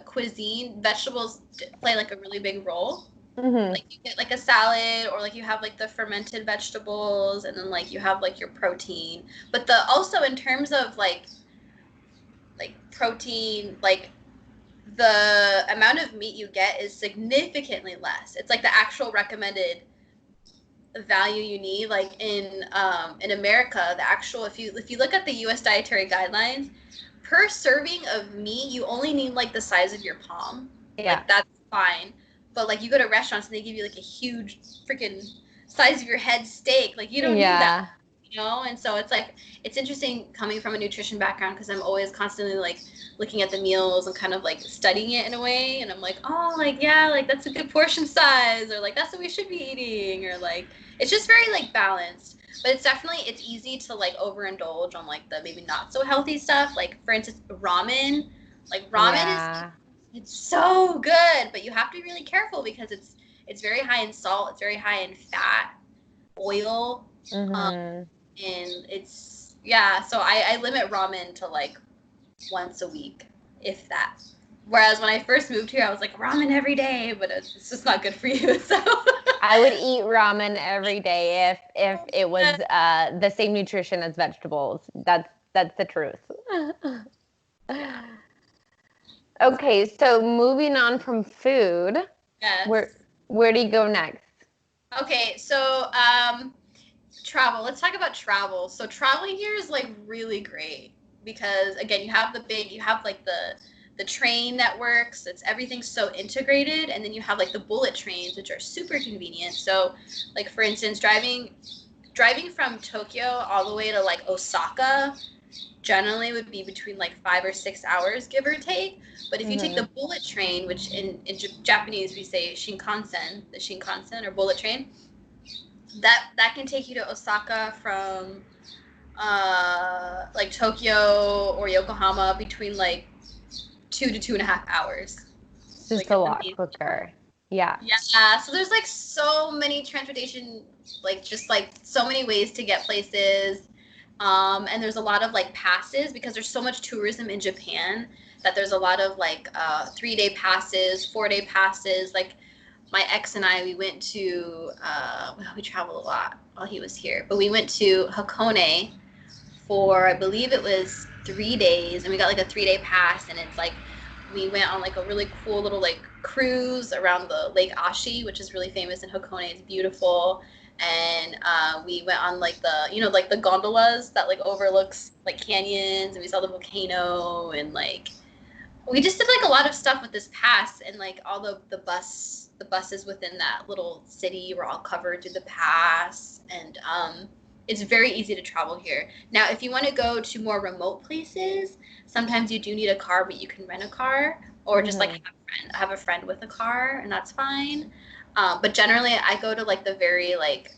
cuisine, vegetables play like a really big role. Like you get like a salad, or like you have like the fermented vegetables, and then like you have like your protein. But also in terms of like protein, like the amount of meat you get is significantly less. It's like the actual recommended value you need. Like in America, the actual if you look at the US dietary guidelines, per serving of meat, you only need like the size of your palm. Yeah. Like that's fine. But like you go to restaurants and they give you like a huge freaking size of your head steak. Like you don't need that. And so it's like, it's interesting coming from a nutrition background, because I'm always constantly like looking at the meals and kind of like studying it in a way. And I'm like, oh, like, yeah, like that's a good portion size, or like that's what we should be eating, or like, it's just very like balanced. But it's easy to like overindulge on like the maybe not so healthy stuff. Like for instance, ramen. Like ramen it's so good, but you have to be really careful because it's very high in salt, it's very high in fat, oil. And it's, so I limit ramen to like once a week, if that. Whereas when I first moved here, I was like, ramen every day, but it's just not good for you. So I would eat ramen every day if it was the same nutrition as vegetables. That's the truth. Okay, so moving on from food, where do you go next? Okay, so travel. Let's talk about travel. So traveling here is like really great because again, you have like the train that works. Everything's so integrated, and then you have like the bullet trains, which are super convenient. So like for instance, driving from Tokyo all the way to like Osaka generally would be between like 5 or 6 hours, give or take. But if you take the bullet train, which in Japanese we say Shinkansen, the Shinkansen or bullet train, that can take you to Osaka from like Tokyo or Yokohama between like 2 to 2.5 hours. It's just a lot quicker. Yeah. Yeah. So there's like so many transportation, like just like so many ways to get places. And there's a lot of like passes because there's so much tourism in Japan that there's a lot of like 3-day passes, 4-day passes. Like my ex and I, we went to, we traveled a lot while he was here, but we went to Hakone for, I believe it was 3 days, and we got like a 3-day pass, and it's like, we went on like a really cool little like cruise around the Lake Ashi, which is really famous in Hakone. It's beautiful. And we went on like like the gondolas that like overlooks like canyons, and we saw the volcano, and like We just did like a lot of stuff with this pass, and like all the buses within that little city were all covered through the pass, and it's very easy to travel here. Now, if you want to go to more remote places, sometimes you do need a car, but you can rent a car or just like have a friend with a car, and that's fine. But generally, I go to like the very like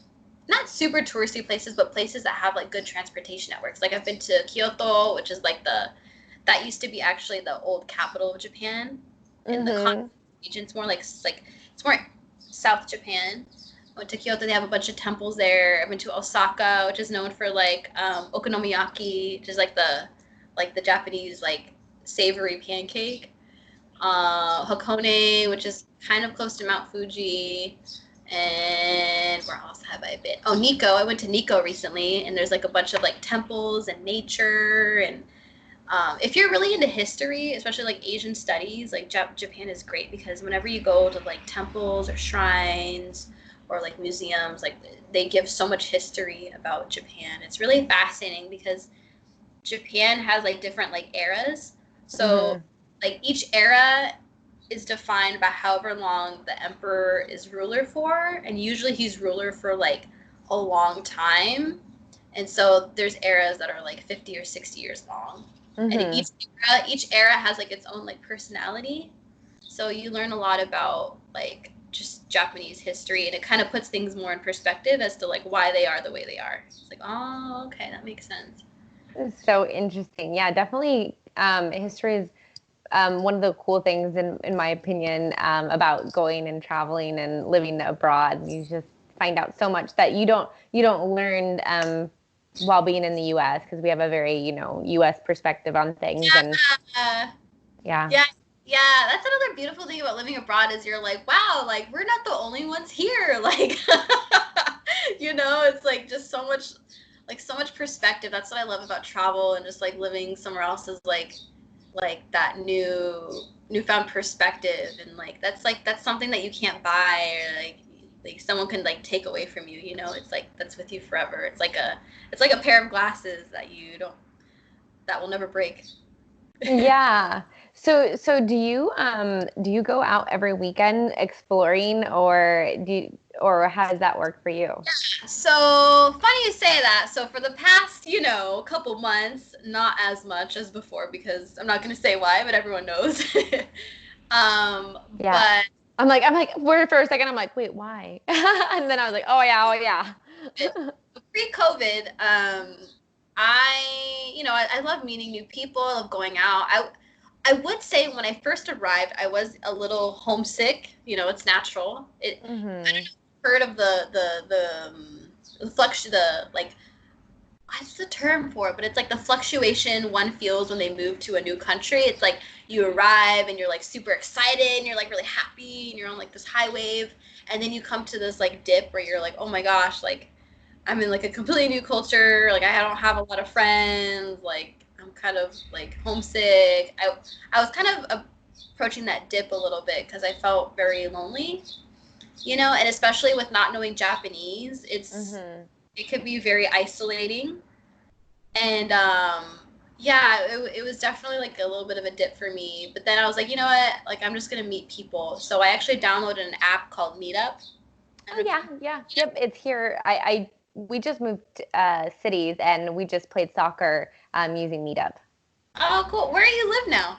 not super touristy places, but places that have like good transportation networks. Like I've been to Kyoto, which is like that used to be actually the old capital of Japan, and the Kanto region. It's more like it's more South Japan. I went to Kyoto. They have a bunch of temples there. I went to Osaka, which is known for like okonomiyaki, which is like the Japanese like savory pancake. Hakone, which is kind of close to Mount Fuji. And where else have I been? Oh, Nikko. I went to Nikko recently, and there's like a bunch of like temples and nature. And if you're really into history, especially like Asian studies, like Japan is great because whenever you go to like temples or shrines or like museums, like they give so much history about Japan. It's really fascinating because Japan has like different like eras. So like each era is defined by however long the emperor is ruler for, and usually he's ruler for like a long time. And so there's eras that are like 50 or 60 years long. And each era has like its own like personality. So you learn a lot about like just Japanese history, and it kind of puts things more in perspective as to like why they are the way they are. It's like, oh, okay, that makes sense. It's so interesting. Yeah, definitely. History is one of the cool things, in my opinion, about going and traveling and living abroad. You just find out so much that you don't learn while being in the U.S. because we have a very U.S. perspective on things. Yeah. And yeah. Yeah, that's another beautiful thing about living abroad is you're like, wow, like we're not the only ones here. Like, it's like just so much perspective. That's what I love about travel and just like living somewhere else is like that newfound perspective, and that's something that you can't buy or like someone can like take away from you. It's like that's with you forever. It's like a pair of glasses that will never break. Yeah. So do you go out every weekend exploring, or how does that work for you? So funny you say that. So for the past, couple months, not as much as before because I'm not going to say why, but everyone knows. Yeah. But I'm like, for a second, I'm like, wait, why? And then I was like, oh yeah. pre-COVID, I love meeting new people. I love going out. I would say when I first arrived, I was a little homesick. It's natural. I don't know if you've heard of the like what's the term for it? But it's like the fluctuation one feels when they move to a new country. It's like you arrive and you're like super excited and you're like really happy and you're on like this high wave, and then you come to this like dip where you're like, oh my gosh, like I'm in like a completely new culture. Like I don't have a lot of friends. Like I'm kind of like homesick. I was kind of approaching that dip a little bit because I felt very lonely, and especially with not knowing Japanese, it could be very isolating. And yeah, it was definitely like a little bit of a dip for me. But then I was like, you know what? Like I'm just gonna meet people. So I actually downloaded an app called Meetup. Oh yeah. Yep, it's here. We just moved cities and we just played soccer using Meetup. Oh, cool. Where do you live now?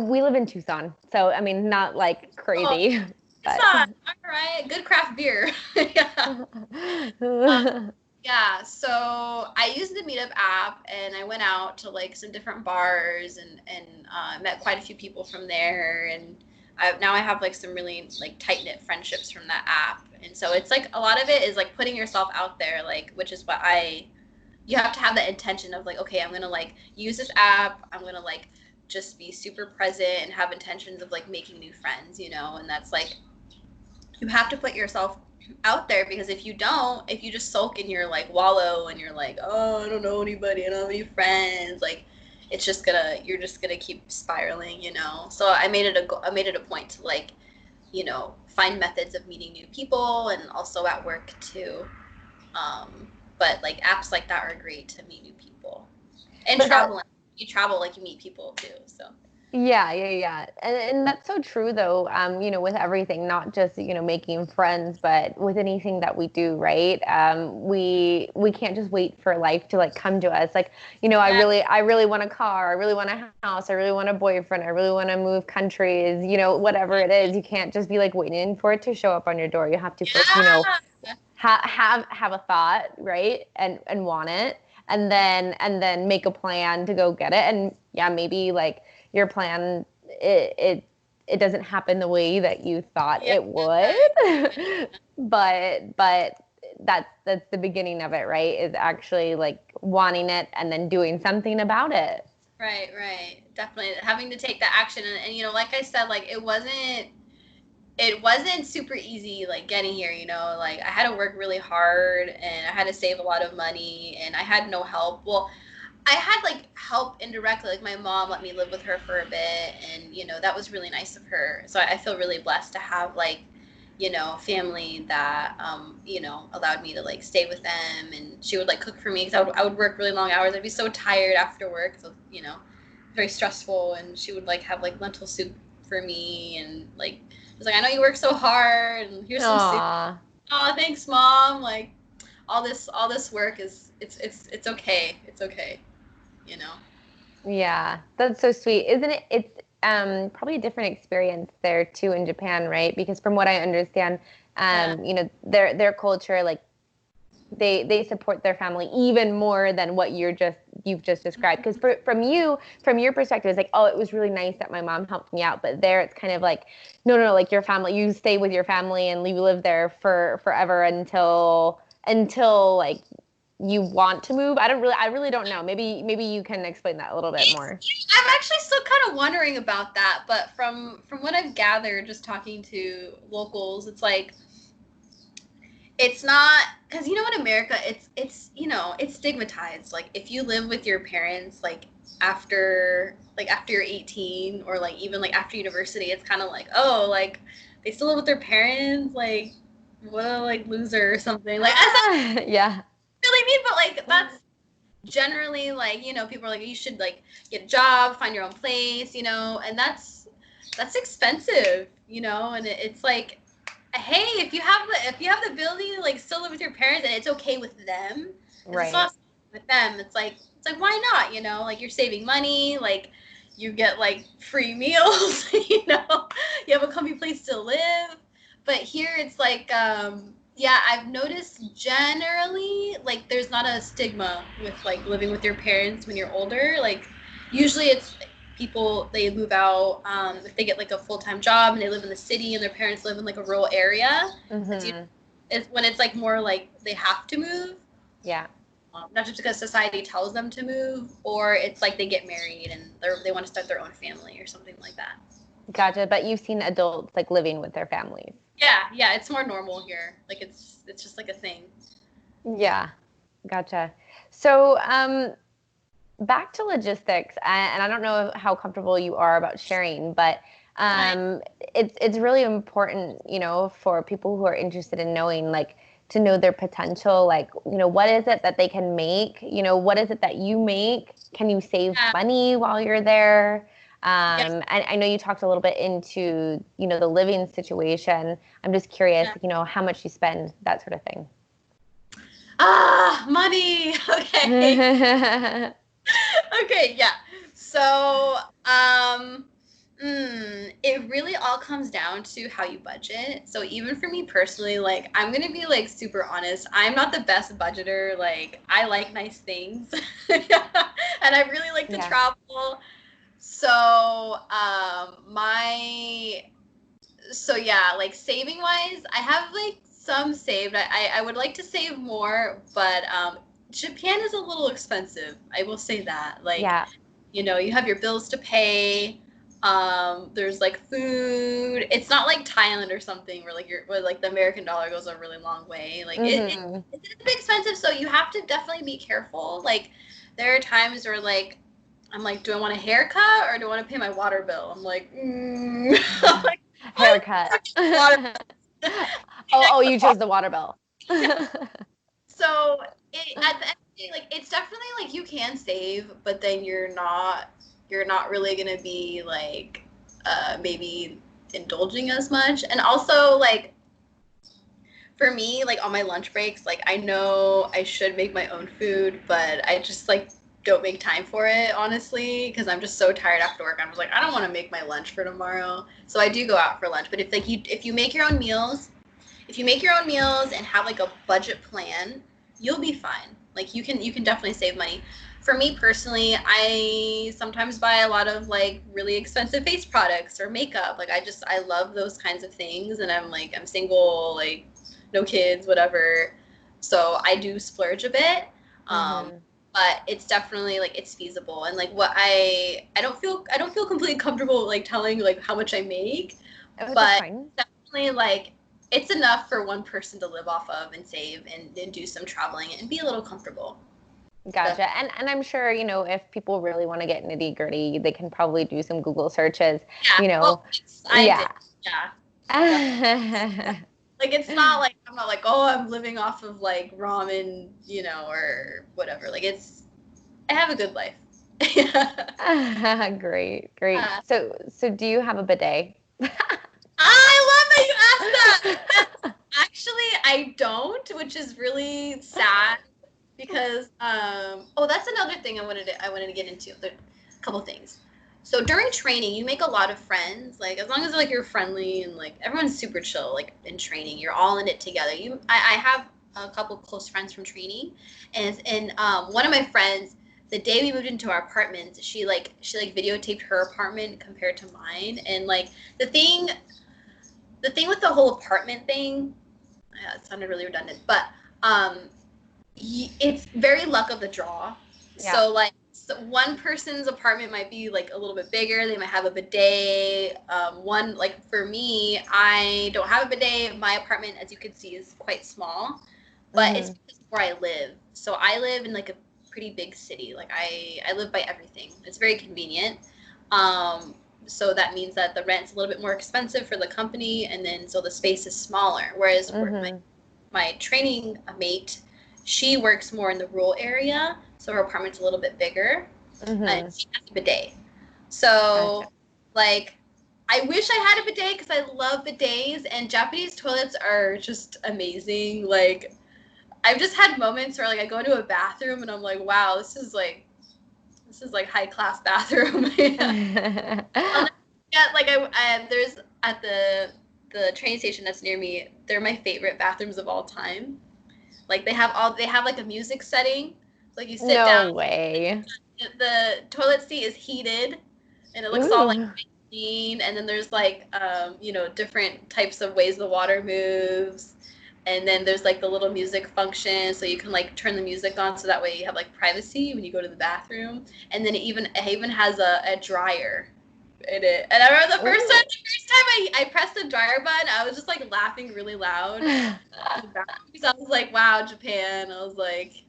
We live in Tucson, so I mean, not like Oh, crazy, but Tucson. All right. Good craft beer. Yeah. Yeah. So I used the Meetup app and I went out to like some different bars and met quite a few people from there. And now I have like some really like tight knit friendships from that app. And so it's like a lot of it is like putting yourself out there, like, which is what you have to have that intention of like, okay, I'm going to like use this app. I'm going to like just be super present and have intentions of like making new friends, and that's like, you have to put yourself out there because if you just sulk in your like wallow and you're like, oh, I don't know anybody, I don't have any friends, like you're just gonna keep spiraling. So I made it a point to like, find methods of meeting new people and also at work too. But like apps like that are great to meet new people and but that, traveling. You travel like you meet people too. So Yeah. And that's so true though, with everything, not just, making friends, but with anything that we do, right? We can't just wait for life to like come to us. Like, Yeah. I really want a car, I really want a house, I really want a boyfriend, I really want to move countries, whatever it is. You can't just be like waiting for it to show up on your door. You have to first, Yeah. have a thought, right? And want it, and then make a plan to go get it. And yeah, maybe like your plan, it doesn't happen the way that you thought Yeah. it would. but that's the beginning of it, right? Is actually like wanting it and then doing something about it. Right, right. Definitely having to take the action. And like I said, like it wasn't super easy like getting here, like I had to work really hard and I had to save a lot of money and I had no help. Well, I had like help indirectly, like my mom let me live with her for a bit, and that was really nice of her. So I feel really blessed to have like family that allowed me to like stay with them, and she would like cook for me because I would work really long hours. I'd be so tired after work, so very stressful, and she would like have like lentil soup for me, and like was like, I know you work so hard, and here's some soup. Aw. Oh, thanks, mom. Like all this work is it's okay. It's okay. You know. Yeah, that's so sweet. Isn't it? It's probably a different experience there too in Japan, right? Because from what I understand, Yeah. their culture, like they support their family even more than what you've just described. Because from your perspective, it's like, oh, it was really nice that my mom helped me out. But there, it's kind of like, no, like your family, you stay with your family and you live there for forever until like you want to move. I really don't know. Maybe you can explain that a little bit more. I'm actually still kind of wondering about that, but from what I've gathered, just talking to locals, it's like it's not because in America it's stigmatized. Like if you live with your parents after you're 18 or like even like after university, it's kind of like, oh, like they still live with their parents, like what a like loser or something. Like that's not Yeah. really mean, but like that's generally like people are like you should like get a job, find your own place, and that's expensive, and it's like, hey, if you have the ability to like still live with your parents and it's okay with them, because it's Right. not with them, it's like why not, like you're saving money, like you get like free meals, you have a comfy place to live. But here it's like yeah, I've noticed generally like there's not a stigma with like living with your parents when you're older. Like usually it's people, they move out if they get like a full-time job and they live in the city and their parents live in like a rural area. It's, Mm-hmm. it's when it's like more like they have to move, Yeah. not just because society tells them to move, or it's like they get married and they want to start their own family or something like that. Gotcha. But you've seen adults like living with their families. Yeah, it's more normal here. Like it's just like a thing. Yeah. Gotcha. So, back to logistics, and I don't know how comfortable you are about sharing, but Right. it's really important, for people who are interested in knowing, like, to know their potential. Like, what is it that they can make? What is it that you make? Can you save Yeah. money while you're there? Yeah. And I know you talked a little bit into, the living situation. I'm just curious, Yeah. how much you spend, that sort of thing. Money. Okay. Okay, yeah. So, it really all comes down to how you budget. So even for me personally, like I'm gonna be like super honest. I'm not the best budgeter. Like I like nice things, and I really like to Yeah. travel. So, so yeah, like saving wise, I have like some saved. I would like to save more, but Japan is a little expensive. I will say that. Like, Yeah. you have your bills to pay. There's like food. It's not like Thailand or something where like the American dollar goes a really long way. Like Hmm. it's a bit expensive, so you have to definitely be careful. Like there are times where like I'm like, do I want a haircut or do I want to pay my water bill? I'm like, I'm like, what? Haircut. Water. Oh, you chose the water bill. So at the end of the day, like it's definitely like you can save, but then you're not. you're not really gonna be like maybe indulging as much. And also like for me, like on my lunch breaks, like I know I should make my own food, but I just like don't make time for it, honestly, because I'm just so tired after work. I'm just like, I don't want to make my lunch for tomorrow. So I do go out for lunch. But if you make your own meals, if you make your own meals and have like a budget plan, you'll be fine. Like you can definitely save money. For me personally, I sometimes buy a lot of like really expensive face products or makeup. Like I love those kinds of things, and I'm single, like no kids, whatever. So I do splurge a bit. But it's definitely like it's feasible, and like what I don't feel completely comfortable like telling like how much I make, but definitely like it's enough for one person to live off of and save and do some traveling and be a little comfortable. Gotcha. So, and I'm sure, you know, if people really want to get nitty gritty, they can probably do some Google searches, you know. Well, yeah. Like it's not like I'm not like, oh, I'm living off of like ramen, you know, or whatever. Like I have a good life. Great. So do you have a bidet? I love that you asked that. Actually, I don't, which is really sad because that's another thing I wanted to get into. There, a couple things. So during training, you make a lot of friends. Like as long as like you're friendly and like everyone's super chill. Like in training, you're all in it together. I have a couple close friends from training, and one of my friends, the day we moved into our apartment, she videotaped her apartment compared to mine, and like the thing with the whole apartment thing, it sounded really redundant, but it's very luck of the draw. Yeah. So like one person's apartment might be like a little bit bigger. They might have a bidet. One, like for me, I don't have a bidet. My apartment, as you can see, is quite small, but it's because where I live. So I live in like a pretty big city. Like I live by everything. It's very convenient. So that means that the rent's a little bit more expensive for the company, and then so the space is smaller. Whereas my training mate, she works more in the rural area, so her apartment's a little bit bigger, and she has a bidet. So, like, I wish I had a bidet because I love bidets, and Japanese toilets are just amazing. Like, I've just had moments where, like, I go into a bathroom and I'm like, wow, this is like high class bathroom. Yeah, like there's at the train station that's near me. They're my favorite bathrooms of all time. Like they have like a music setting. Like you sit down. No way. The toilet seat is heated, and it looks all like clean. And then there's like different types of ways the water moves. And then there's like the little music function, so you can like turn the music on, so that way you have like privacy when you go to the bathroom. And then it even has a dryer in it. And I remember the first time I pressed the dryer button, I was just like laughing really loud because I was like, wow, Japan. I was like,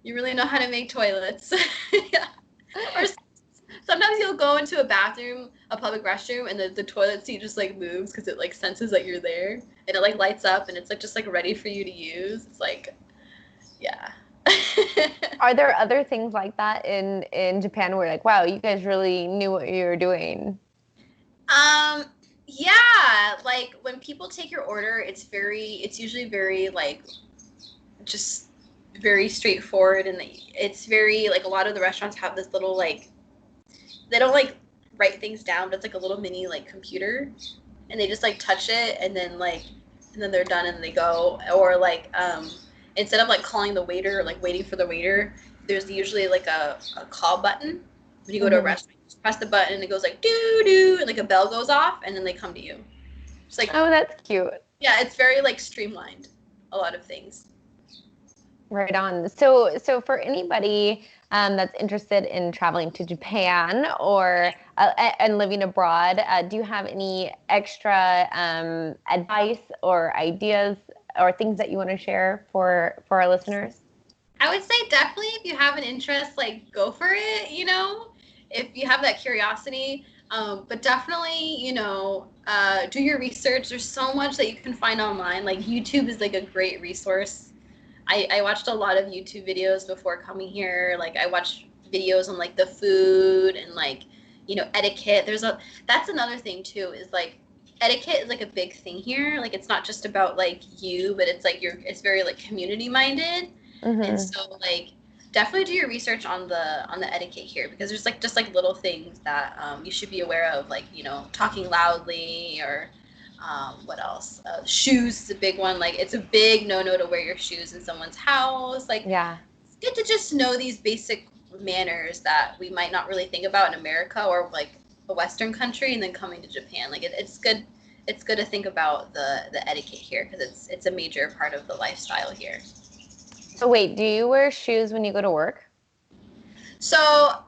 you really know how to make toilets. Yeah. Or sometimes you'll go into a bathroom, a public restroom, and the toilet seat just like moves because it like senses that you're there, and it like lights up, and it's like just like ready for you to use. It's like, yeah. Are there other things like that in Japan where like, wow, you guys really knew what you were doing? Yeah, like when people take your order, it's usually very like just very straightforward, and it's very like a lot of the restaurants have this little like, they don't like write things down, but it's like a little mini like computer, and they just like touch it, and then they're done and they go. Or like instead of like calling the waiter or like waiting for the waiter, there's usually like a call button when you go to a restaurant. You just press the button and it goes like doo doo, and like a bell goes off, and then they come to you. It's like, oh, that's cute. Yeah, it's very like streamlined, a lot of things. Right on. So for anybody that's interested in traveling to Japan or and living abroad, do you have any extra advice or ideas or things that you want to share for our listeners? I would say definitely if you have an interest, like go for it, you know, if you have that curiosity. But definitely, you know, do your research. There's so much that you can find online. Like YouTube is like a great resource. I watched a lot of YouTube videos before coming here. Like I watched videos on like the food and like, you know, etiquette. That's another thing too, is like etiquette is like a big thing here. Like it's not just about like you, but it's like it's very like community minded. And so like definitely do your research on the etiquette here, because there's like just like little things that you should be aware of, like, you know, talking loudly, or what else? Shoes is a big one. Like it's a big no to wear your shoes in someone's house. Like it's good to just know these basic manners that we might not really think about in America or like a Western country, and then coming to Japan. Like it's good. It's good to think about the etiquette here, because it's a major part of the lifestyle here. So wait, do you wear shoes when you go to work? So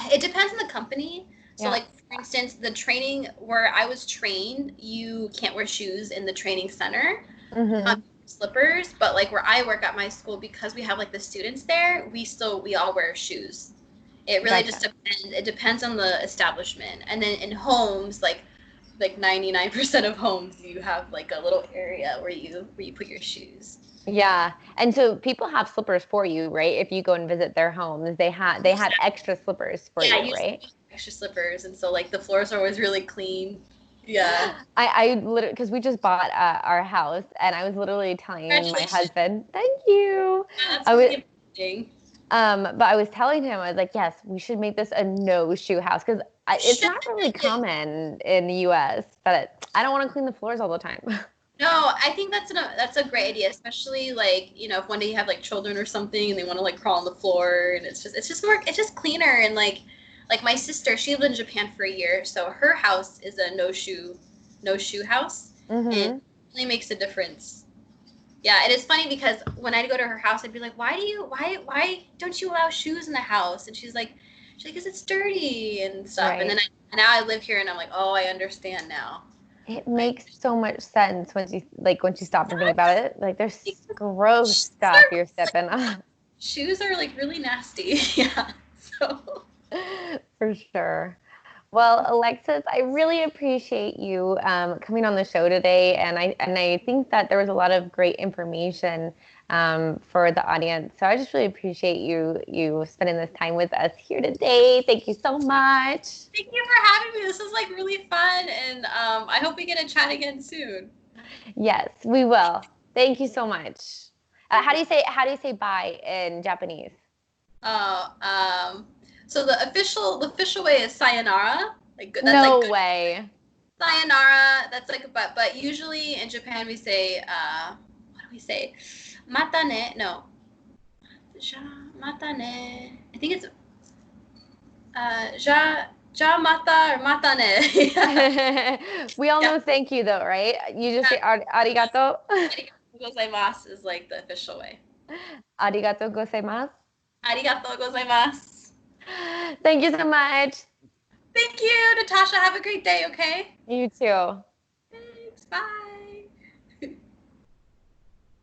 it depends on the company. So Yeah. like, for instance, the training where I was trained, you can't wear shoes in the training center, slippers. But like where I work at my school, because we have like the students there, we all wear shoes. It really just depends. It depends on the establishment. And then in homes, like 99% of homes, you have like a little area where you put your shoes. Yeah. And so people have slippers for you, right? If you go and visit their homes, they had extra slippers for you, right? Extra slippers, and so like the floors are always really clean. Yeah. I literally, because we just bought our house, and I was literally telling my husband, thank you. Yeah, that's really amazing. But I was telling him, I was like, yes, we should make this a no shoe house, because it's not really common in the US, but I don't want to clean the floors all the time. No, I think that's a great idea, especially like, you know, if one day you have like children or something and they want to like crawl on the floor, and it's just cleaner. And like my sister, she lived in Japan for a year, so her house is a no shoe house, and it really makes a difference. Yeah, it is funny, because when I'd go to her house, I'd be like, why don't you allow shoes in the house? And she's like, because it's dirty and stuff. Right. And then now I live here, and I'm like, oh, I understand now. It makes so much sense when you stop and think about it. Like, there's gross stuff you're stepping on. Shoes are like really nasty. Yeah. So. For sure. Well, Alexis, I really appreciate you coming on the show today, and I think that there was a lot of great information for the audience. So I just really appreciate you spending this time with us here today. Thank you so much. Thank you for having me. This was like really fun, and I hope we get to chat again soon. Yes, we will. Thank you so much. How do you say bye in Japanese? So the official way is sayonara. Like, that's no like way. Sayonara. That's like, but usually in Japan we say what do we say? Mata ne. No. Mata ne. I think it's ja mata or mata ne. We all know thank you though, right? You just say arigato. Arigato gozaimasu is like the official way. Arigato gozaimasu. Arigato gozaimasu. Thank you so much. Thank you, Natasha. Have a great day, okay? You too. Thanks. Bye.